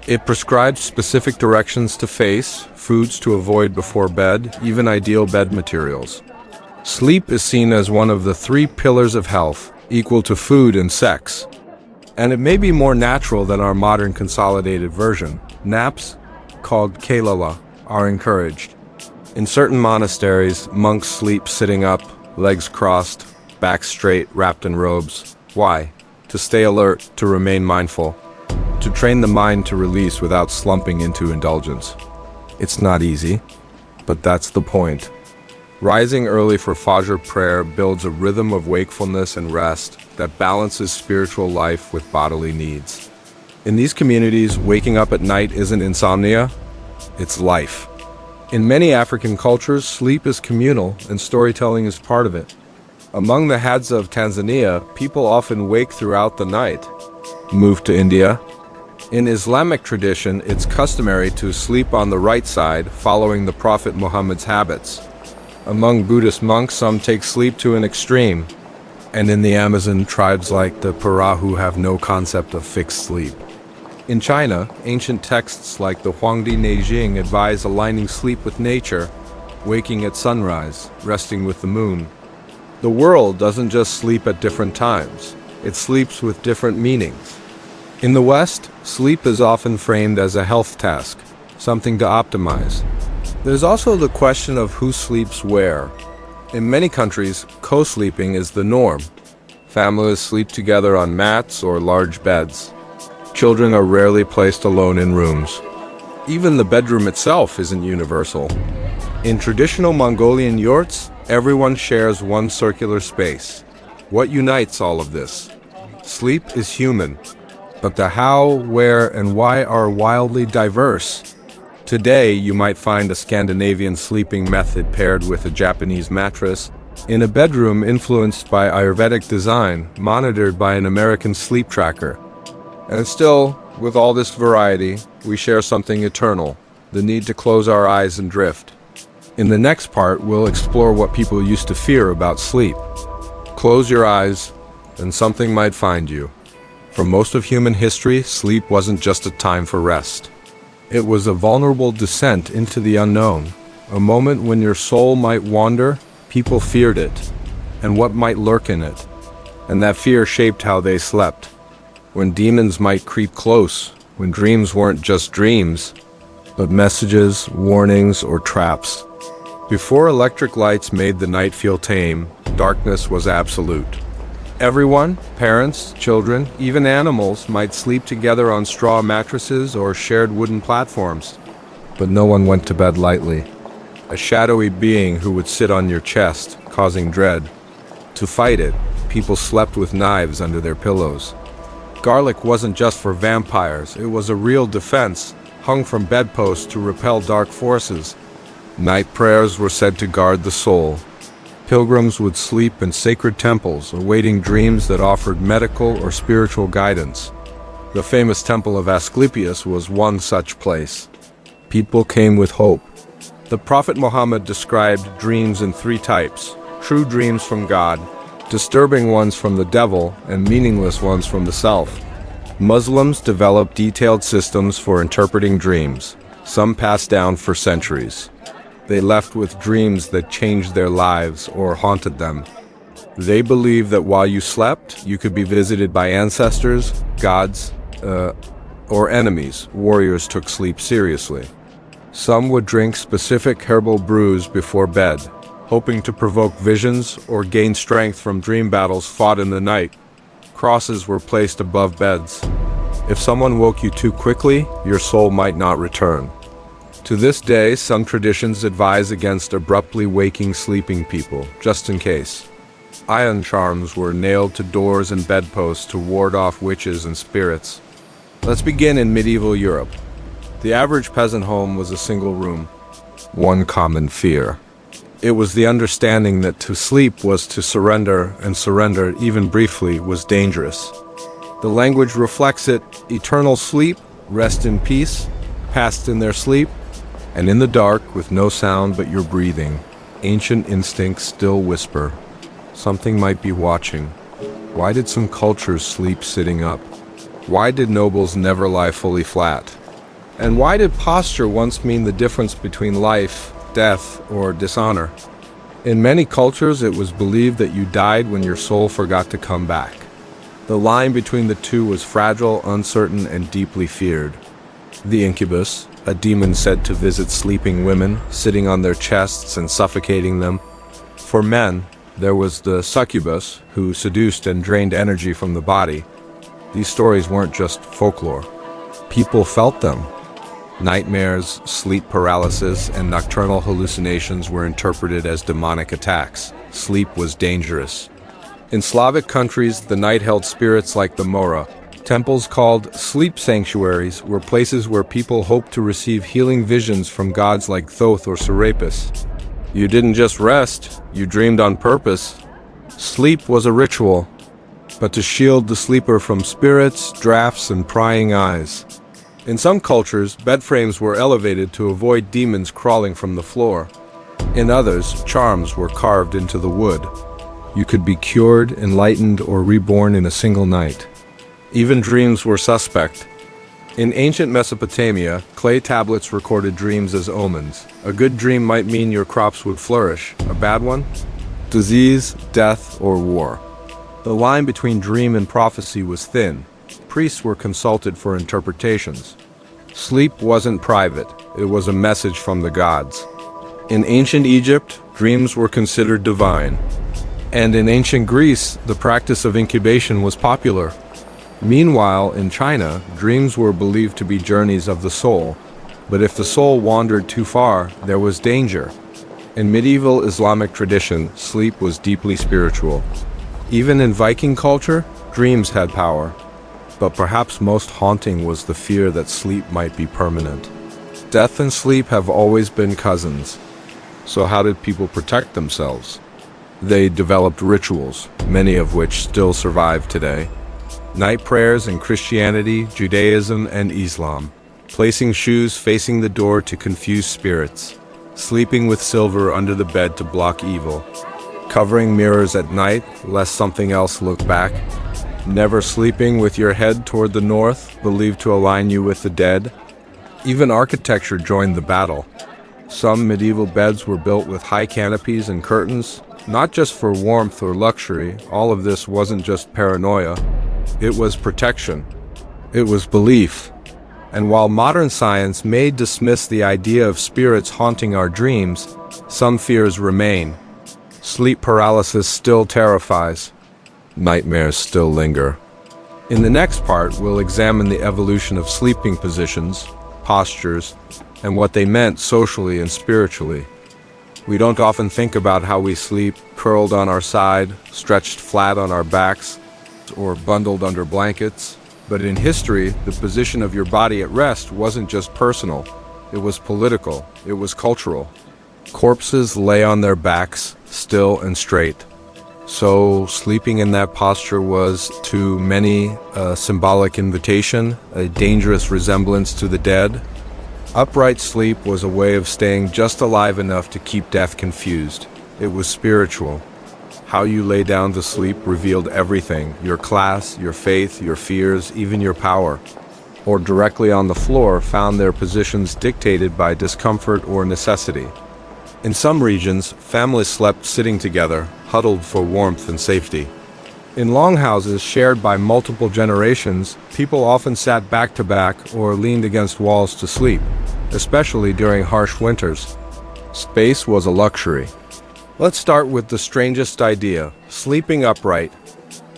It prescribes specific directions to face, foods to avoid before bed, even ideal bed materials. Sleep is seen as one of the three pillars of health, equal to food and sex. And it may be more natural than our modern consolidated version. Naps, called kalala, are encouraged. In certain monasteries, monks sleep sitting up, legs crossed, back straight, wrapped in robes. Why? To stay alert, to remain mindful, to train the mind to release without slumping into indulgence. It's not easy, but that's the point. Rising early for Fajr prayer builds a rhythm of wakefulness and rest that balances spiritual life with bodily needs. In these communities, waking up at night isn't insomnia, it's life. In many African cultures, sleep is communal and storytelling is part of it. Among the Hadza of Tanzania, people often wake throughout the night. Move to India. In Islamic tradition, it's customary to sleep on the right side, following the Prophet Muhammad's habits. Among Buddhist monks, some take sleep to an extreme. And in the Amazon, tribes like the Purahu have no concept of fixed sleep. In China, ancient texts like the Huangdi Neijing advise aligning sleep with nature, waking at sunrise, resting with the moon. The world doesn't just sleep at different times, it sleeps with different meanings. In the West, sleep is often framed as a health task, something to optimize. There's also the question of who sleeps where. In many countries, co-sleeping is the norm. Families sleep together on mats or large beds. Children are rarely placed alone in rooms. Even the bedroom itself isn't universal. In traditional Mongolian yurts, everyone shares one circular space. What unites all of this? Sleep is human, but the how, where, and why are wildly diverse. Today, you might find a Scandinavian sleeping method paired with a Japanese mattress, in a bedroom influenced by Ayurvedic design, monitored by an American sleep tracker. And still, with all this variety, we share something eternal, the need to close our eyes and drift. In the next part, we'll explore what people used to fear about sleep. Close your eyes, and something might find you. For most of human history, sleep wasn't just a time for rest. It was a vulnerable descent into the unknown, a moment when your soul might wander. People feared it, and what might lurk in it. And that fear shaped how they slept. When demons might creep close, when dreams weren't just dreams, but messages, warnings, or traps. Before electric lights made the night feel tame, darkness was absolute. Everyone, parents, children, even animals, might sleep together on straw mattresses or shared wooden platforms. But no one went to bed lightly. A shadowy being who would sit on your chest, causing dread. To fight it, people slept with knives under their pillows. Garlic wasn't just for vampires, it was a real defense, hung from bedposts to repel dark forces. Night prayers were said to guard the soul. Pilgrims would sleep in sacred temples, awaiting dreams that offered medical or spiritual guidance. The famous temple of Asclepius was one such place. People came with hope. The Prophet Muhammad described dreams in three types: true dreams from God, disturbing ones from the devil, and meaningless ones from the self. Muslims developed detailed systems for interpreting dreams, some passed down for centuries. They left with dreams that changed their lives or haunted them. They believed that while you slept, you could be visited by ancestors, gods, or enemies. Warriors took sleep seriously. Some would drink specific herbal brews before bed, hoping to provoke visions or gain strength from dream battles fought in the night. Crosses were placed above beds. If someone woke you too quickly, your soul might not return. To this day, some traditions advise against abruptly waking sleeping people, just in case. Iron charms were nailed to doors and bedposts to ward off witches and spirits. Let's begin in medieval Europe. The average peasant home was a single room. One common fear: It was the understanding that to sleep was to surrender, and surrender, even briefly, was dangerous. The language reflects it: eternal sleep, rest in peace, passed in their sleep, and in the dark, with no sound but your breathing, ancient instincts still whisper. Something might be watching. Why did some cultures sleep sitting up? Why did nobles never lie fully flat? And why did posture once mean the difference between life, death, or dishonor? In many cultures, it was believed that you died when your soul forgot to come back. The line between the two was fragile, uncertain, and deeply feared. The incubus, a demon said to visit sleeping women, sitting on their chests and suffocating them. For men, there was the succubus, who seduced and drained energy from the body. These stories weren't just folklore. People felt them. Nightmares, sleep paralysis, and nocturnal hallucinations were interpreted as demonic attacks. Sleep was dangerous. In Slavic countries, the night held spirits like the Mora. Temples called sleep sanctuaries were places where people hoped to receive healing visions from gods like Thoth or Serapis. You didn't just rest, you dreamed on purpose. Sleep was a ritual, but to shield the sleeper from spirits, drafts, and prying eyes. In some cultures, bed frames were elevated to avoid demons crawling from the floor. In others, charms were carved into the wood. You could be cured, enlightened, or reborn in a single night. Even dreams were suspect. In ancient Mesopotamia, clay tablets recorded dreams as omens. A good dream might mean your crops would flourish. A bad one? Disease, death, or war. The line between dream and prophecy was thin. Priests were consulted for interpretations. Sleep wasn't private, it was a message from the gods. In ancient Egypt, dreams were considered divine. And in ancient Greece, the practice of incubation was popular. Meanwhile, in China, dreams were believed to be journeys of the soul. But if the soul wandered too far, there was danger. In medieval Islamic tradition, sleep was deeply spiritual. Even in Viking culture, dreams had power. But perhaps most haunting was the fear that sleep might be permanent. Death and sleep have always been cousins. So how did people protect themselves? They developed rituals, many of which still survive today. Night prayers in Christianity, Judaism, and Islam. Placing shoes facing the door to confuse spirits. Sleeping with silver under the bed to block evil. Covering mirrors at night, lest something else look back. Never sleeping with your head toward the north, believed to align you with the dead. Even architecture joined the battle. Some medieval beds were built with high canopies and curtains, not just for warmth or luxury. All of this wasn't just paranoia. It was protection. It was belief. And while modern science may dismiss the idea of spirits haunting our dreams, some fears remain. Sleep paralysis still terrifies. Nightmares still linger. In the next part, we'll examine the evolution of sleeping positions, postures, and what they meant socially and spiritually. We don't often think about how we sleep, curled on our side, stretched flat on our backs, or bundled under blankets. But in history, the position of your body at rest wasn't just personal. It was political. It was cultural. Corpses lay on their backs, still and straight. So sleeping in that posture was, to many, a symbolic invitation, a dangerous resemblance to the dead. Upright sleep was a way of staying just alive enough to keep death confused. It was spiritual. How you lay down to sleep revealed everything: your class, your faith, your fears, even your power. Or directly on the floor found their positions dictated by discomfort or necessity. In some regions, families slept sitting together, huddled for warmth and safety. In longhouses shared by multiple generations, people often sat back to back or leaned against walls to sleep, especially during harsh winters. Space was a luxury. Let's start with the strangest idea: sleeping upright.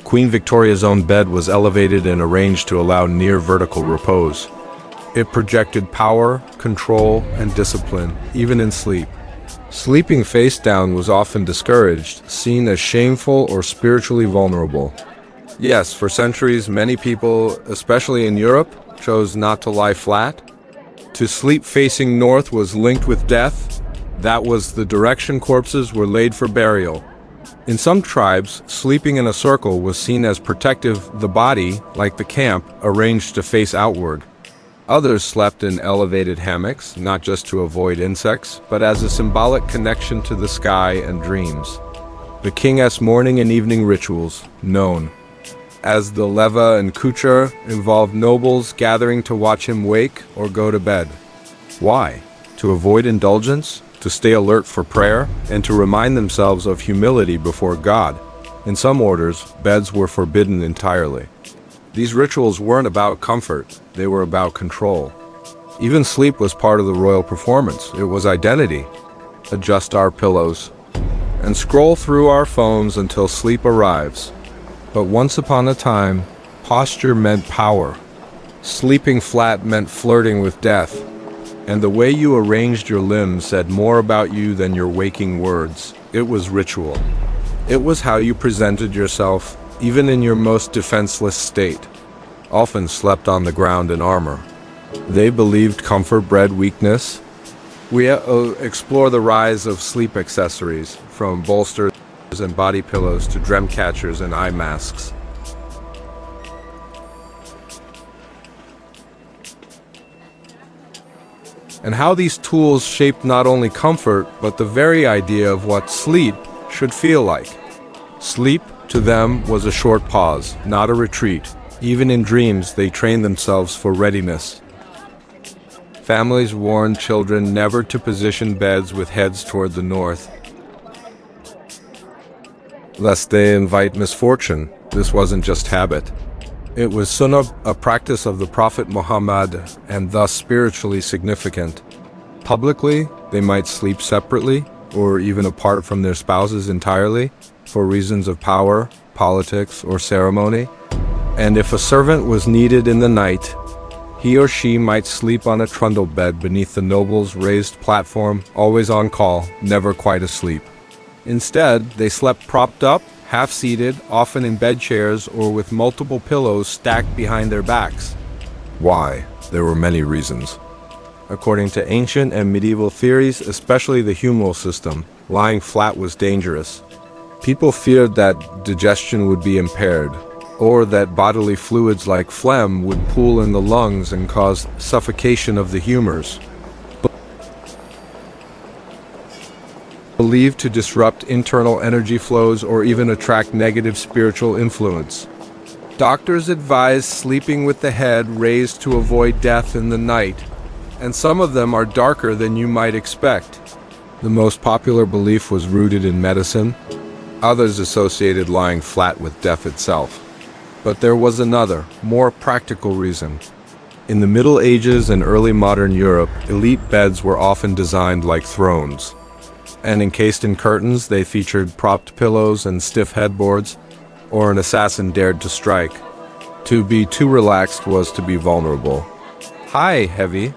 Queen Victoria's own bed was elevated and arranged to allow near vertical repose. It projected power, control, and discipline, even in sleep. Sleeping face down was often discouraged, seen as shameful or spiritually vulnerable. Yes, for centuries, many people, especially in Europe, chose not to lie flat. To sleep facing north was linked with death. That was the direction corpses were laid for burial. In some tribes, sleeping in a circle was seen as protective, the body, like the camp, arranged to face outward. Others slept in elevated hammocks, not just to avoid insects, but as a symbolic connection to the sky and dreams. The king's morning and evening rituals, known as the leva and kuchar, involved nobles gathering to watch him wake or go to bed. Why? To avoid indulgence, to stay alert for prayer, and to remind themselves of humility before God. In some orders, beds were forbidden entirely. These rituals weren't about comfort, they were about control. Even sleep was part of the royal performance. It was identity. Adjust our pillows and scroll through our phones until sleep arrives. But once upon a time, posture meant power. Sleeping flat meant flirting with death. And the way you arranged your limbs said more about you than your waking words. It was ritual. It was how you presented yourself, even in your most defenseless state. Often slept on the ground in armor. They believed comfort bred weakness. We explore the rise of sleep accessories, from bolsters and body pillows to dream catchers and eye masks. And how these tools shaped not only comfort, but the very idea of what sleep should feel like. Sleep, to them, was a short pause, not a retreat. Even in dreams, they trained themselves for readiness. Families warned children never to position beds with heads toward the north, lest they invite misfortune. This wasn't just habit. It was sunnah, a practice of the Prophet Muhammad, and thus spiritually significant. Publicly, they might sleep separately, or even apart from their spouses entirely, for reasons of power, politics, or ceremony. And if a servant was needed in the night, he or she might sleep on a trundle bed beneath the noble's raised platform, always on call, never quite asleep. Instead, they slept propped up, half-seated, often in bed chairs or with multiple pillows stacked behind their backs. Why? There were many reasons. According to ancient and medieval theories, especially the humoral system, lying flat was dangerous. People feared that digestion would be impaired, or that bodily fluids like phlegm would pool in the lungs and cause suffocation of the humors. Believed to disrupt internal energy flows or even attract negative spiritual influence. Doctors advise sleeping with the head raised to avoid death in the night, and some of them are darker than you might expect. The most popular belief was rooted in medicine. Others associated lying flat with death itself. But there was another, more practical reason. In the Middle Ages and early modern Europe, elite beds were often designed like thrones. And encased in curtains, they featured propped pillows and stiff headboards, or an assassin dared to strike. To be too relaxed was to be vulnerable. Hi, heavy.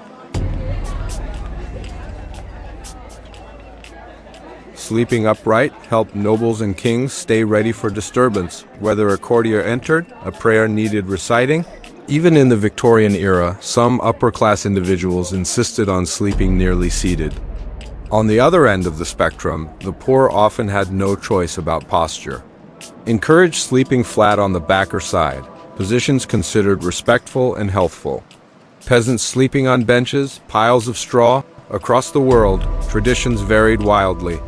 Sleeping upright helped nobles and kings stay ready for disturbance, whether a courtier entered, a prayer needed reciting. Even in the Victorian era, some upper-class individuals insisted on sleeping nearly seated. On the other end of the spectrum, the poor often had no choice about posture. Encouraged sleeping flat on the back or side, positions considered respectful and healthful. Peasants sleeping on benches, piles of straw. Across the world, traditions varied wildly.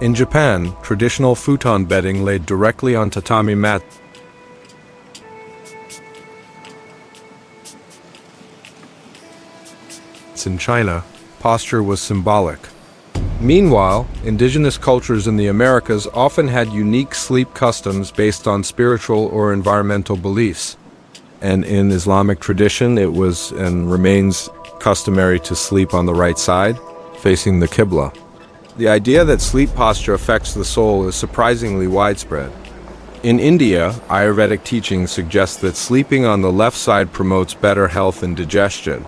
In Japan, traditional futon bedding laid directly on tatami mat. In China, posture was symbolic. Meanwhile, indigenous cultures in the Americas often had unique sleep customs based on spiritual or environmental beliefs. And in Islamic tradition, it was and remains customary to sleep on the right side, facing the Qibla. The idea that sleep posture affects the soul is surprisingly widespread. In India, Ayurvedic teaching suggests that sleeping on the left side promotes better health and digestion.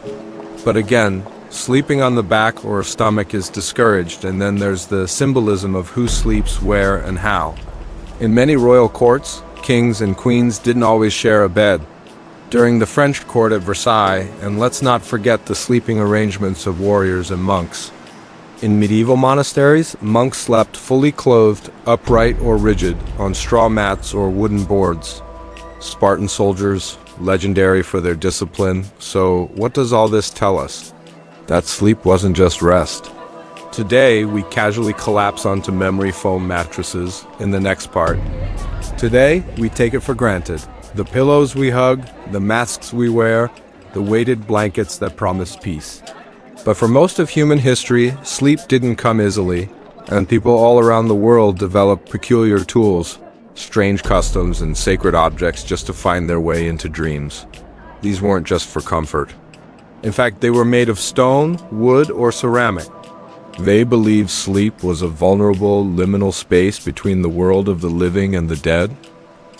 But again, sleeping on the back or stomach is discouraged, and then there's the symbolism of who sleeps where and how. In many royal courts, kings and queens didn't always share a bed. During the French court at Versailles, and let's not forget the sleeping arrangements of warriors and monks. In medieval monasteries, monks slept fully clothed, upright or rigid, on straw mats or wooden boards. Spartan soldiers, legendary for their discipline. So, what does all this tell us? That sleep wasn't just rest. Today, we casually collapse onto memory foam mattresses in the next part. Today, we take it for granted. The pillows we hug, the masks we wear, the weighted blankets that promise peace. But for most of human history, sleep didn't come easily, and people all around the world developed peculiar tools, strange customs, and sacred objects just to find their way into dreams. These weren't just for comfort. In fact, they were made of stone, wood, or ceramic. They believed sleep was a vulnerable, liminal space between the world of the living and the dead.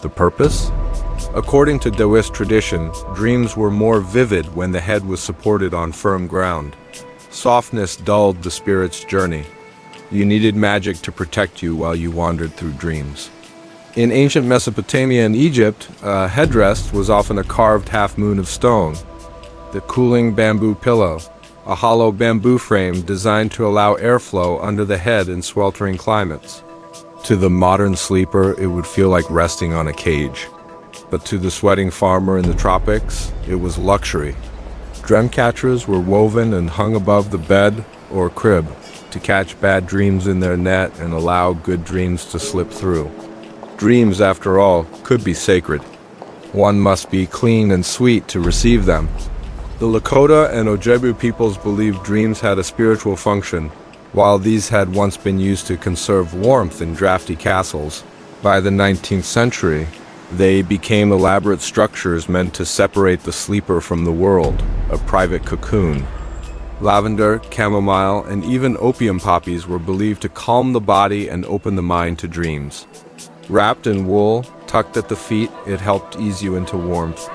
The purpose? According to Taoist tradition, dreams were more vivid when the head was supported on firm ground. Softness dulled the spirit's journey. You needed magic to protect you while you wandered through dreams. In ancient Mesopotamia and Egypt, a headrest was often a carved half-moon of stone. The cooling bamboo pillow, a hollow bamboo frame designed to allow airflow under the head in sweltering climates. To the modern sleeper, it would feel like resting on a cage. But to the sweating farmer in the tropics, it was luxury. Dream catchers were woven and hung above the bed or crib to catch bad dreams in their net and allow good dreams to slip through. Dreams, after all, could be sacred. One must be clean and sweet to receive them. The Lakota and Ojibwe peoples believed dreams had a spiritual function, while these had once been used to conserve warmth in drafty castles. By the 19th century, they became elaborate structures meant to separate the sleeper from the world, a private cocoon. Lavender, chamomile, and even opium poppies were believed to calm the body and open the mind to dreams. Wrapped in wool, tucked at the feet, it helped ease you into warmth.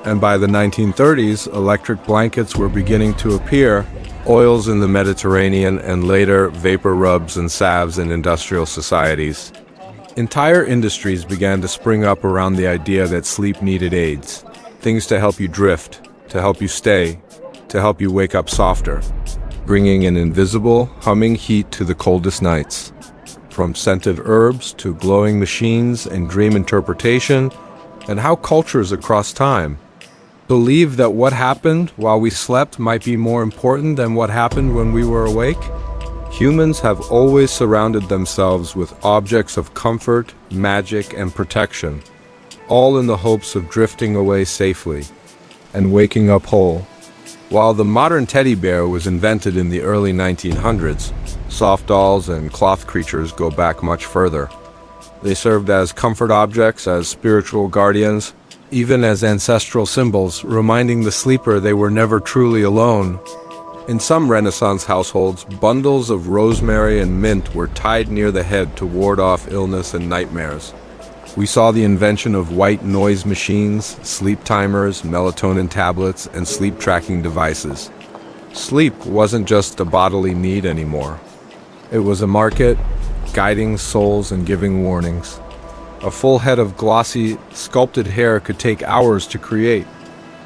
And by the 1930s, electric blankets were beginning to appear, oils in the Mediterranean, and later vapor rubs and salves in industrial societies. Entire industries began to spring up around the idea that sleep needed aids, things to help you drift, to help you stay, to help you wake up softer, bringing an invisible, humming heat to the coldest nights. From scented herbs to glowing machines and dream interpretation, and how cultures across time believe that what happened while we slept might be more important than what happened when we were awake. Humans have always surrounded themselves with objects of comfort, magic, and protection, all in the hopes of drifting away safely and waking up whole. While the modern teddy bear was invented in the early 1900s, soft dolls and cloth creatures go back much further. They served as comfort objects, as spiritual guardians, even as ancestral symbols, reminding the sleeper they were never truly alone. In some Renaissance households, bundles of rosemary and mint were tied near the head to ward off illness and nightmares. We saw the invention of white noise machines, sleep timers, melatonin tablets, and sleep tracking devices. Sleep wasn't just a bodily need anymore. It was a market, guiding souls and giving warnings. A full head of glossy, sculpted hair could take hours to create.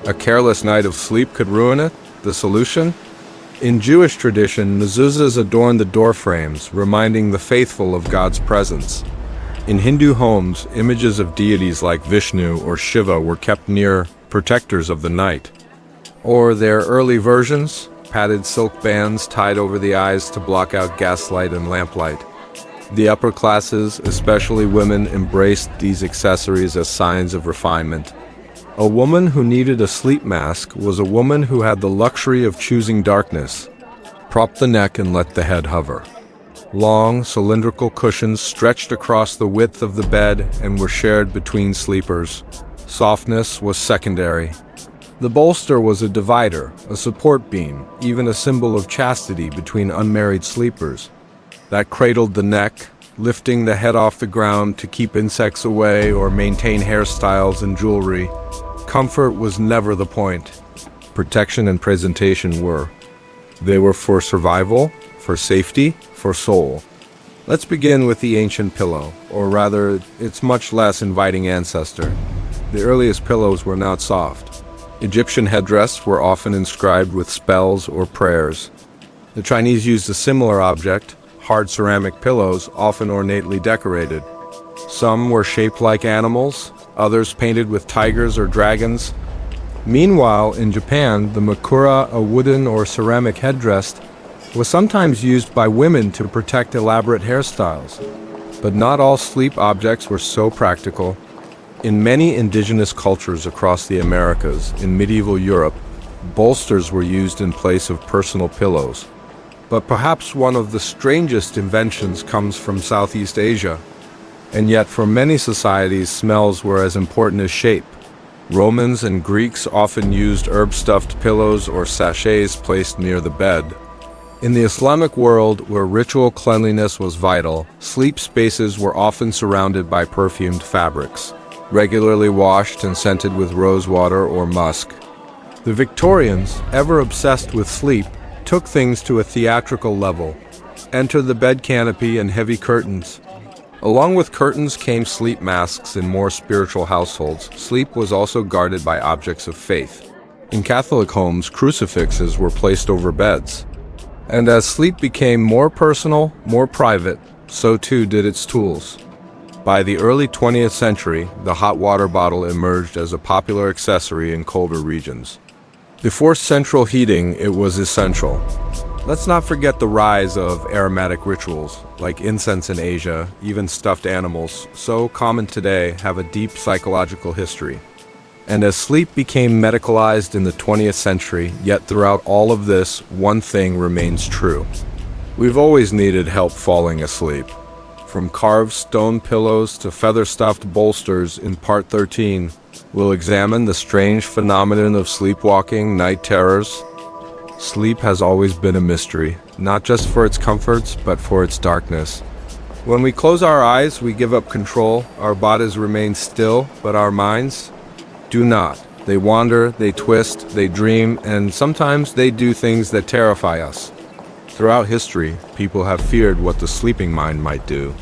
A careless night of sleep could ruin it. The solution? In Jewish tradition, mezuzahs adorn the door frames, reminding the faithful of God's presence. In Hindu homes, images of deities like Vishnu or Shiva were kept near, protectors of the night. Or their early versions, padded silk bands tied over the eyes to block out gaslight and lamplight. The upper classes, especially women, embraced these accessories as signs of refinement. A woman who needed a sleep mask was a woman who had the luxury of choosing darkness. Prop the neck and let the head hover. Long, cylindrical cushions stretched across the width of the bed and were shared between sleepers. Softness was secondary. The bolster was a divider, a support beam, even a symbol of chastity between unmarried sleepers. That cradled the neck, lifting the head off the ground to keep insects away or maintain hairstyles and jewelry. Comfort was never the point. Protection and presentation were. They were for survival, for safety, for soul. Let's begin with the ancient pillow, or rather, its much less inviting ancestor. The earliest pillows were not soft. Egyptian headdress were often inscribed with spells or prayers. The Chinese used a similar object, hard ceramic pillows, often ornately decorated. Some were shaped like animals, others painted with tigers or dragons. Meanwhile, in Japan, the makura, a wooden or ceramic headdress, was sometimes used by women to protect elaborate hairstyles. But not all sleep objects were so practical. In many indigenous cultures across the Americas, in medieval Europe, bolsters were used in place of personal pillows. But perhaps one of the strangest inventions comes from Southeast Asia. And yet for many societies, smells were as important as shape. Romans and Greeks often used herb-stuffed pillows or sachets placed near the bed. In the Islamic world, where ritual cleanliness was vital, sleep spaces were often surrounded by perfumed fabrics, regularly washed and scented with rosewater or musk. The Victorians, ever obsessed with sleep, took things to a theatrical level. Enter the bed canopy and heavy curtains. Along with curtains came sleep masks in more spiritual households. Sleep was also guarded by objects of faith. In Catholic homes, crucifixes were placed over beds. And as sleep became more personal, more private, so too did its tools. By the early 20th century, the hot water bottle emerged as a popular accessory in colder regions. Before central heating, it was essential. Let's not forget the rise of aromatic rituals, like incense in Asia. Even stuffed animals, so common today, have a deep psychological history. And as sleep became medicalized in the 20th century, yet throughout all of this, one thing remains true. We've always needed help falling asleep. From carved stone pillows to feather-stuffed bolsters, in Part 13, we'll examine the strange phenomenon of sleepwalking, night terrors. Sleep has always been a mystery, not just for its comforts, but for its darkness. When we close our eyes, we give up control. Our bodies remain still, but our minds do not. They wander, they twist, they dream, and sometimes they do things that terrify us. Throughout history, people have feared what the sleeping mind might do.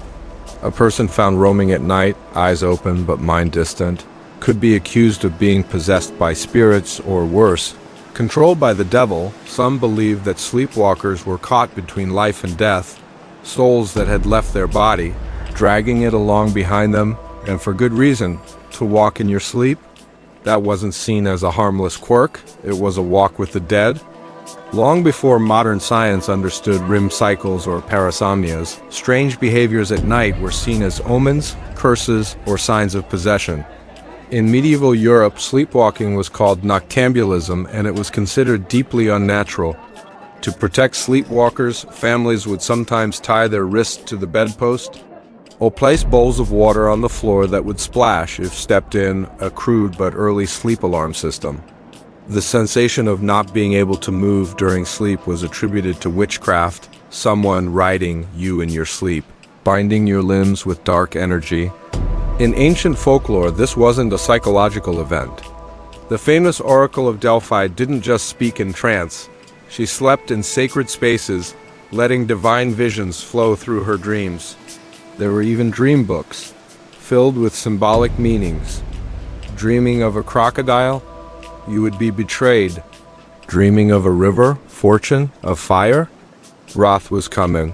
A person found roaming at night, eyes open but mind distant, could be accused of being possessed by spirits or worse, controlled by the devil. Some believed that sleepwalkers were caught between life and death, souls that had left their body, dragging it along behind them, and for good reason. To walk in your sleep? That wasn't seen as a harmless quirk, it was a walk with the dead. Long before modern science understood REM cycles or parasomnias, strange behaviors at night were seen as omens, curses, or signs of possession. In medieval Europe, sleepwalking was called noctambulism, and it was considered deeply unnatural. To protect sleepwalkers, families would sometimes tie their wrists to the bedpost, or place bowls of water on the floor that would splash if stepped in, a crude but early sleep alarm system. The sensation of not being able to move during sleep was attributed to witchcraft, someone riding you in your sleep, binding your limbs with dark energy. In ancient folklore, this wasn't a psychological event. The famous Oracle of Delphi didn't just speak in trance. She slept in sacred spaces, letting divine visions flow through her dreams. There were even dream books, filled with symbolic meanings. Dreaming of a crocodile? You would be betrayed. Dreaming of a river, fortune, of fire? Wrath was coming.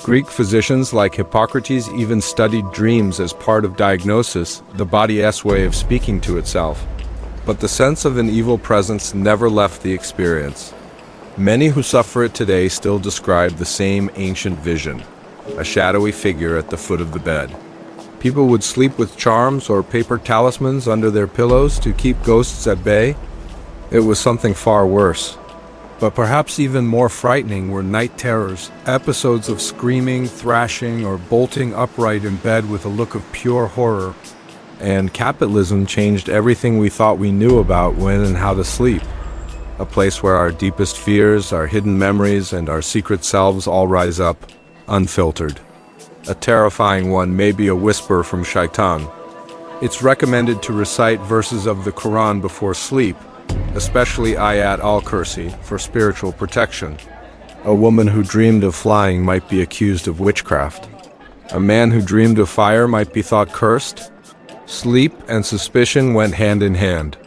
Greek physicians like Hippocrates even studied dreams as part of diagnosis, the body's way of speaking to itself. But the sense of an evil presence never left the experience. Many who suffer it today still describe the same ancient vision, a shadowy figure at the foot of the bed. People would sleep with charms or paper talismans under their pillows to keep ghosts at bay. It was something far worse. But perhaps even more frightening were night terrors, episodes of screaming, thrashing, or bolting upright in bed with a look of pure horror. And capitalism changed everything we thought we knew about when and how to sleep. A place where our deepest fears, our hidden memories, and our secret selves all rise up, unfiltered. A terrifying one may be a whisper from Shaitan. It's recommended to recite verses of the Quran before sleep, especially Ayat al-Kursi, for spiritual protection. A woman who dreamed of flying might be accused of witchcraft. A man who dreamed of fire might be thought cursed. Sleep and suspicion went hand in hand.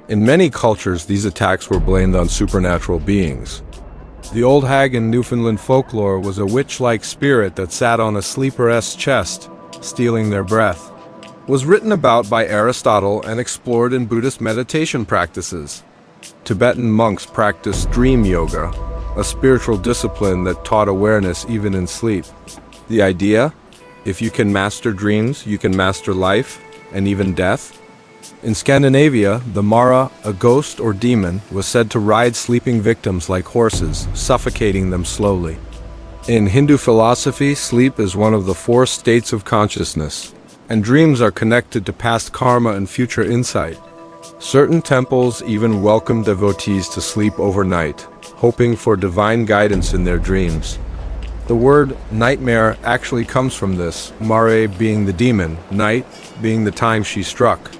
In many cultures, these attacks were blamed on supernatural beings. The old hag in Newfoundland folklore was a witch-like spirit that sat on a sleeper's chest, stealing their breath. Was written about by Aristotle and explored in Buddhist meditation practices. Tibetan monks practiced dream yoga, a spiritual discipline that taught awareness even in sleep. The idea? If you can master dreams, you can master life, and even death. In Scandinavia, the Mara, a ghost or demon, was said to ride sleeping victims like horses, suffocating them slowly. In Hindu philosophy, sleep is one of the four states of consciousness, and dreams are connected to past karma and future insight. Certain temples even welcome devotees to sleep overnight, hoping for divine guidance in their dreams. The word nightmare actually comes from this, mare being the demon, night being the time she struck.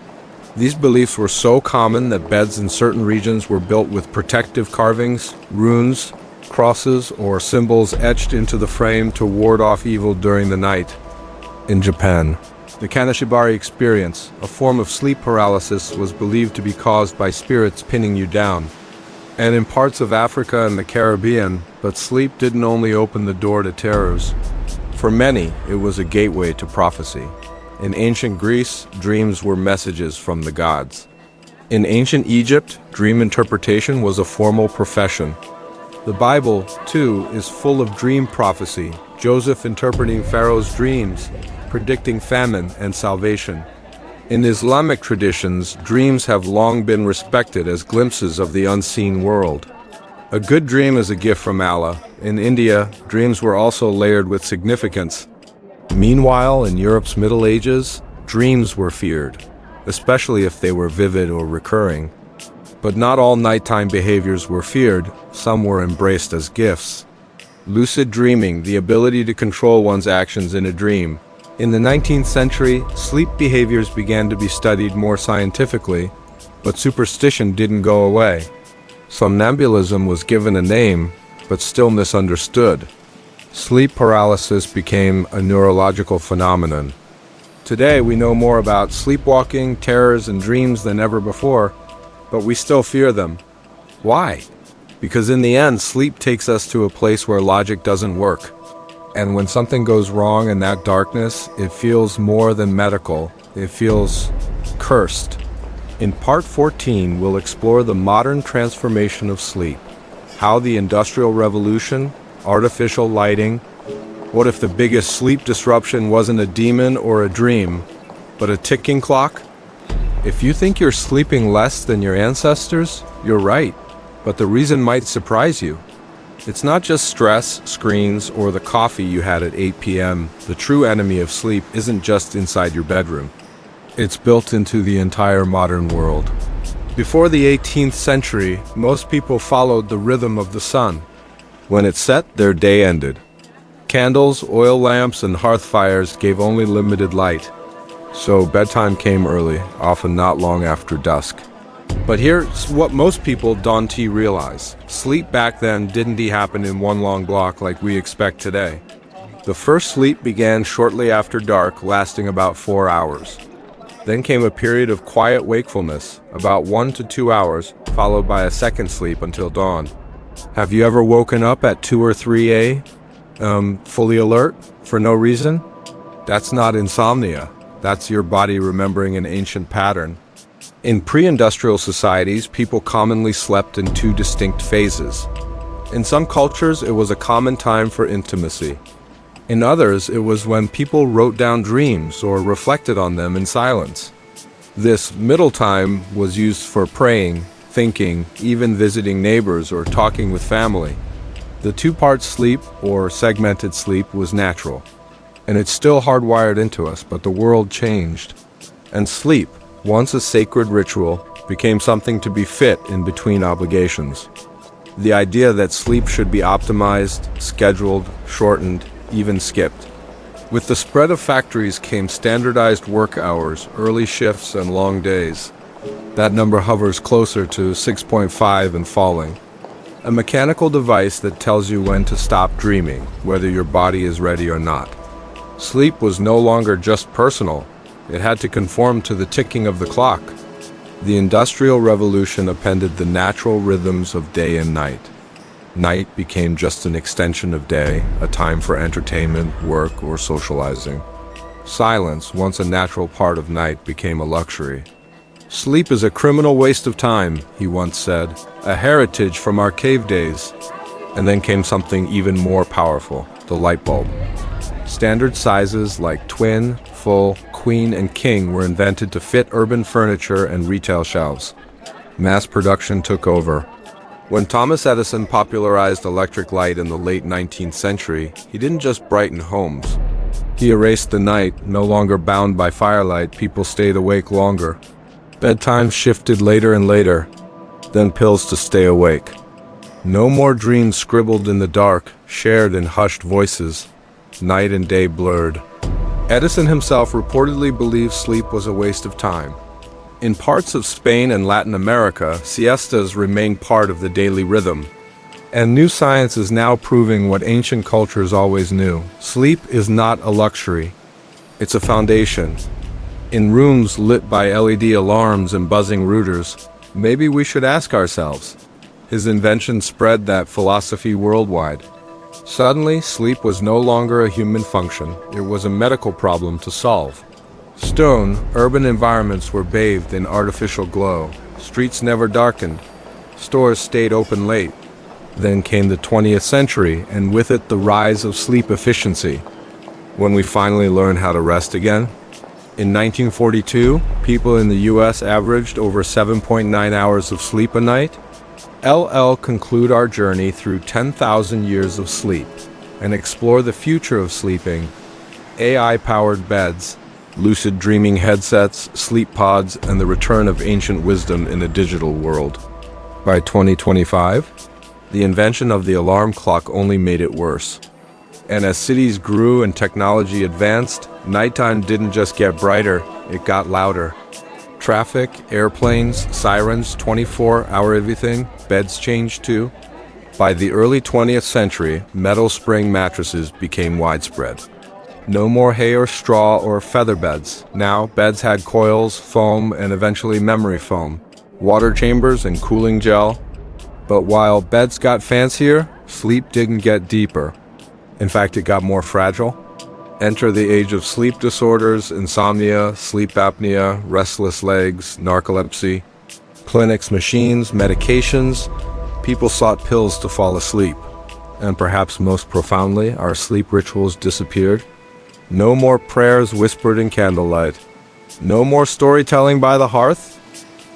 These beliefs were so common that beds in certain regions were built with protective carvings, runes, crosses, or symbols etched into the frame to ward off evil during the night. In Japan, the kanashibari experience, a form of sleep paralysis, was believed to be caused by spirits pinning you down. And in parts of Africa and the Caribbean, but sleep didn't only open the door to terrors. For many, it was a gateway to prophecy. In ancient Greece, dreams were messages from the gods. In ancient Egypt, dream interpretation was a formal profession. The Bible, too, is full of dream prophecy, Joseph interpreting Pharaoh's dreams, predicting famine and salvation. In Islamic traditions, dreams have long been respected as glimpses of the unseen world. A good dream is a gift from Allah. In India, dreams were also layered with significance. Meanwhile, in Europe's Middle Ages, dreams were feared, especially if they were vivid or recurring. But not all nighttime behaviors were feared, some were embraced as gifts. Lucid dreaming, the ability to control one's actions in a dream. In the 19th century, sleep behaviors began to be studied more scientifically, but superstition didn't go away. Somnambulism was given a name, but still misunderstood. Sleep paralysis became a neurological phenomenon. Today, we know more about sleepwalking, terrors, and dreams than ever before, but we still fear them. Why? Because in the end, sleep takes us to a place where logic doesn't work. And when something goes wrong in that darkness, it feels more than medical. It feels cursed. In Part 14, we'll explore the modern transformation of sleep. How the Industrial Revolution, artificial lighting. What if the biggest sleep disruption wasn't a demon or a dream, but a ticking clock? If you think you're sleeping less than your ancestors, you're right, but the reason might surprise you. It's not just stress, screens, or the coffee you had at 8 p.m. The true enemy of sleep isn't just inside your bedroom. It's built into the entire modern world. Before the 18th century, most people followed the rhythm of the sun. When it set, their day ended. Candles, oil lamps, and hearth fires gave only limited light. So bedtime came early, often not long after dusk. But here's what most people don't realize. Sleep back then didn't happen in one long block like we expect today. The first sleep began shortly after dark, lasting about 4 hours. Then came a period of quiet wakefulness, about 1 to 2 hours, followed by a second sleep until dawn. Have you ever woken up at 2 or 3 a.m., fully alert, for no reason? That's not insomnia. That's your body remembering an ancient pattern. In pre-industrial societies, people commonly slept in two distinct phases. In some cultures, it was a common time for intimacy. In others, it was when people wrote down dreams or reflected on them in silence. This middle time was used for praying, thinking, even visiting neighbors or talking with family. The two-part sleep, or segmented sleep, was natural. And it's still hardwired into us, but the world changed. And sleep, once a sacred ritual, became something to be fit in between obligations. The idea that sleep should be optimized, scheduled, shortened, even skipped. With the spread of factories came standardized work hours, early shifts, and long days. That number hovers closer to 6.5 and falling. A mechanical device that tells you when to stop dreaming, whether your body is ready or not. Sleep was no longer just personal. It had to conform to the ticking of the clock. The Industrial Revolution appended the natural rhythms of day and night. Night became just an extension of day, a time for entertainment, work, or socializing. Silence, once a natural part of night, became a luxury. Sleep is a criminal waste of time, he once said, a heritage from our cave days. And then came something even more powerful, the light bulb. Standard sizes like twin, full, queen, and king were invented to fit urban furniture and retail shelves. Mass production took over. When Thomas Edison popularized electric light in the late 19th century, he didn't just brighten homes. He erased the night. No longer bound by firelight, people stayed awake longer. Bedtime shifted later and later, then pills to stay awake. No more dreams scribbled in the dark, shared in hushed voices. Night and day blurred. Edison himself reportedly believed sleep was a waste of time. In parts of Spain and Latin America, siestas remain part of the daily rhythm. And new science is now proving what ancient cultures always knew. Sleep is not a luxury. It's a foundation. In rooms lit by LED alarms and buzzing routers, maybe we should ask ourselves. His invention spread that philosophy worldwide. Suddenly, sleep was no longer a human function. It was a medical problem to solve. Stone, urban environments were bathed in artificial glow. Streets never darkened. Stores stayed open late. Then came the 20th century, and with it the rise of sleep efficiency. When we finally learned how to rest again? In 1942, people in the US averaged over 7.9 hours of sleep a night. LL conclude our journey through 10,000 years of sleep and explore the future of sleeping. AI-powered beds, lucid dreaming headsets, sleep pods, and the return of ancient wisdom in a digital world. By 2025, the invention of the alarm clock only made it worse. And as cities grew and technology advanced, nighttime didn't just get brighter, it got louder. Traffic, airplanes, sirens, 24-hour everything, beds changed too. By the early 20th century, metal spring mattresses became widespread. No more hay or straw or feather beds. Now, beds had coils, foam, and eventually memory foam, water chambers, and cooling gel. But while beds got fancier, sleep didn't get deeper. In fact, it got more fragile. Enter the age of sleep disorders, insomnia, sleep apnea, restless legs, narcolepsy. Clinics, machines, medications. People sought pills to fall asleep. And perhaps most profoundly, our sleep rituals disappeared. No more prayers whispered in candlelight. No more storytelling by the hearth.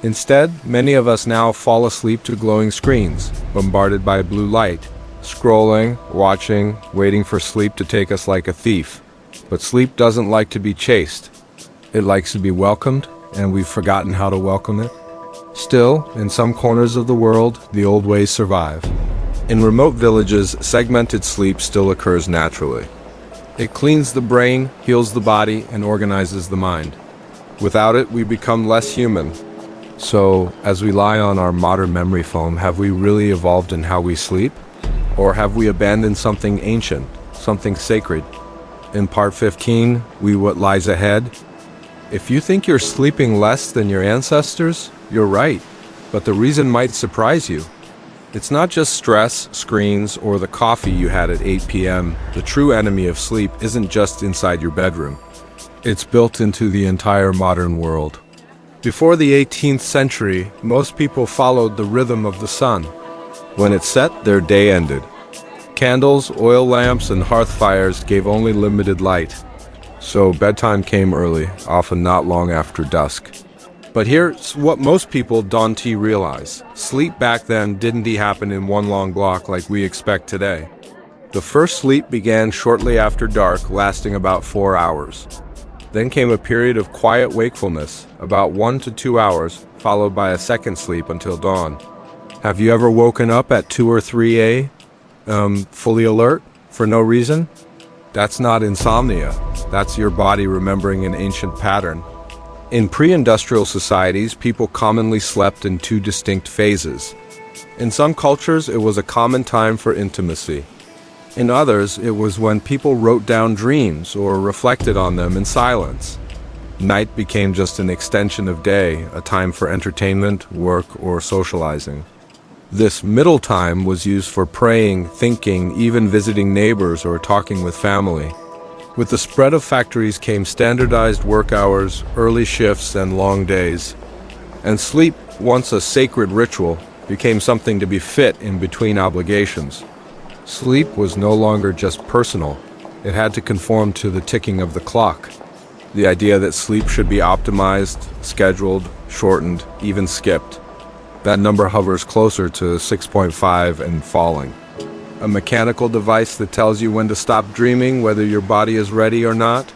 Instead, many of us now fall asleep to glowing screens, bombarded by blue light, scrolling, watching, waiting for sleep to take us like a thief. But sleep doesn't like to be chased. It likes to be welcomed, and we've forgotten how to welcome it. Still, in some corners of the world, the old ways survive. In remote villages, segmented sleep still occurs naturally. It cleans the brain, heals the body, and organizes the mind. Without it, we become less human. So, as we lie on our modern memory foam, have we really evolved in how we sleep? Or have we abandoned something ancient, something sacred? In part 15, what lies ahead? If you think you're sleeping less than your ancestors, you're right. But the reason might surprise you. It's not just stress, screens, or the coffee you had at 8 p.m. The true enemy of sleep isn't just inside your bedroom. It's built into the entire modern world. Before the 18th century, most people followed the rhythm of the sun. When it set, their day ended. Candles, oil lamps, and hearth fires gave only limited light. So bedtime came early, often not long after dusk. But here's what most people don't realize. Sleep back then didn't happen in one long block like we expect today. The first sleep began shortly after dark, lasting about 4 hours. Then came a period of quiet wakefulness, about 1 to 2 hours, followed by a second sleep until dawn. Have you ever woken up at 2 or 3 a.m., fully alert, for no reason? That's not insomnia. That's your body remembering an ancient pattern. In pre-industrial societies, people commonly slept in two distinct phases. In some cultures, it was a common time for intimacy. In others, it was when people wrote down dreams or reflected on them in silence. Night became just an extension of day, a time for entertainment, work, or socializing. This middle time was used for praying, thinking, even visiting neighbors or talking with family. With the spread of factories came standardized work hours, early shifts, and long days. And sleep, once a sacred ritual, became something to be fit in between obligations. Sleep was no longer just personal. It had to conform to the ticking of the clock. The idea that sleep should be optimized, scheduled, shortened, even skipped. That number hovers closer to 6.5 and falling. A mechanical device that tells you when to stop dreaming, whether your body is ready or not.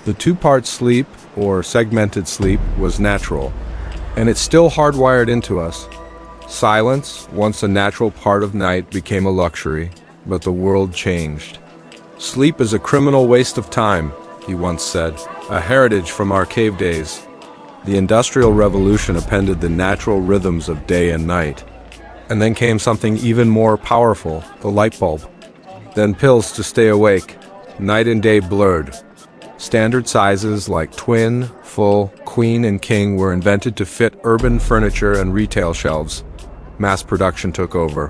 The two-part sleep, or segmented sleep, was natural, and it's still hardwired into us. Silence, once a natural part of night, became a luxury, but the world changed. Sleep is a criminal waste of time, he once said, a heritage from our cave days. The Industrial Revolution appended the natural rhythms of day and night. And then came something even more powerful, the light bulb. Then pills to stay awake. Night and day blurred. Standard sizes like twin, full, queen, and king were invented to fit urban furniture and retail shelves. Mass production took over.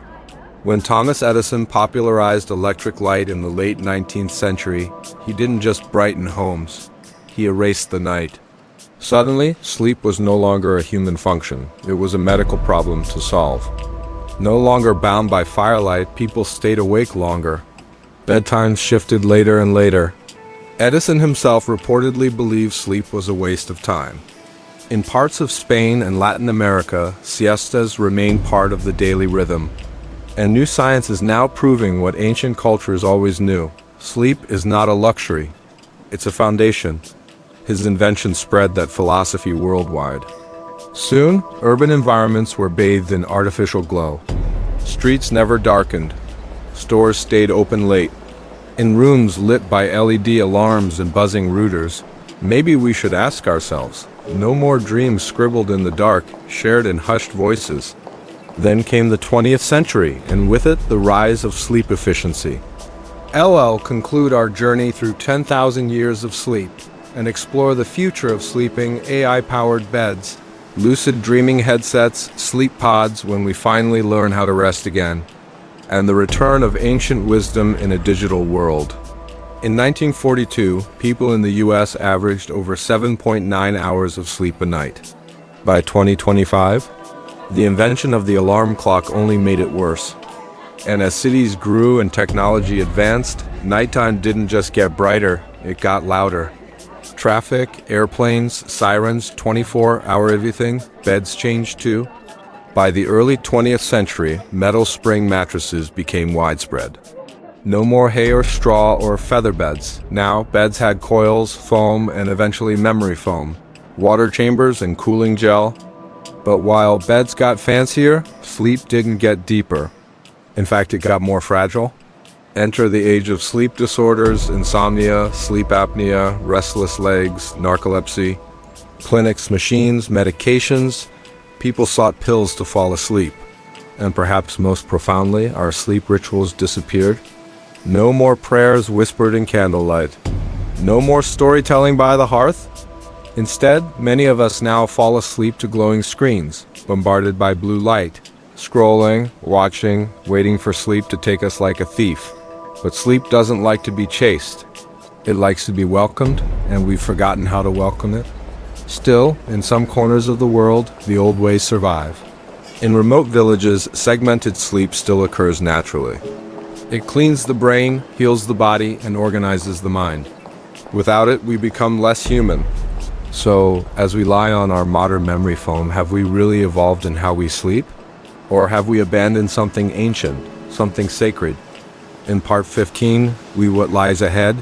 When Thomas Edison popularized electric light in the late 19th century, he didn't just brighten homes. He erased the night. Suddenly, sleep was no longer a human function. It was a medical problem to solve. No longer bound by firelight, people stayed awake longer. Bedtimes shifted later and later. Edison himself reportedly believed sleep was a waste of time. In parts of Spain and Latin America, siestas remain part of the daily rhythm. And new science is now proving what ancient cultures always knew. Sleep is not a luxury. It's a foundation. His invention spread that philosophy worldwide. Soon, urban environments were bathed in artificial glow. Streets never darkened. Stores stayed open late. In rooms lit by LED alarms and buzzing routers, maybe we should ask ourselves, no more dreams scribbled in the dark, shared in hushed voices. Then came the 20th century, and with it, the rise of sleep efficiency. LL conclude our journey through 10,000 years of sleep and explore the future of sleeping, AI-powered beds, lucid dreaming headsets, sleep pods when we finally learn how to rest again, and the return of ancient wisdom in a digital world. In 1942, people in the US averaged over 7.9 hours of sleep a night. By 2025, the invention of the alarm clock only made it worse. And as cities grew and technology advanced, nighttime didn't just get brighter, it got louder. Traffic, airplanes, sirens, 24-hour everything, beds changed too. By the early 20th century, metal spring mattresses became widespread. No more hay or straw or feather beds. Now, beds had coils, foam, and eventually memory foam, water chambers, and cooling gel. But while beds got fancier, sleep didn't get deeper. In fact, it got more fragile. Enter the age of sleep disorders, insomnia, sleep apnea, restless legs, narcolepsy. Clinics, machines, medications. People sought pills to fall asleep. And perhaps most profoundly, our sleep rituals disappeared. No more prayers whispered in candlelight. No more storytelling by the hearth. Instead, many of us now fall asleep to glowing screens, bombarded by blue light, scrolling, watching, waiting for sleep to take us like a thief. But sleep doesn't like to be chased. It likes to be welcomed, and we've forgotten how to welcome it. Still, in some corners of the world, the old ways survive. In remote villages, segmented sleep still occurs naturally. It cleans the brain, heals the body, and organizes the mind. Without it, we become less human. So, as we lie on our modern memory foam, have we really evolved in how we sleep? Or have we abandoned something ancient, something sacred? In part 15, What Lies Ahead,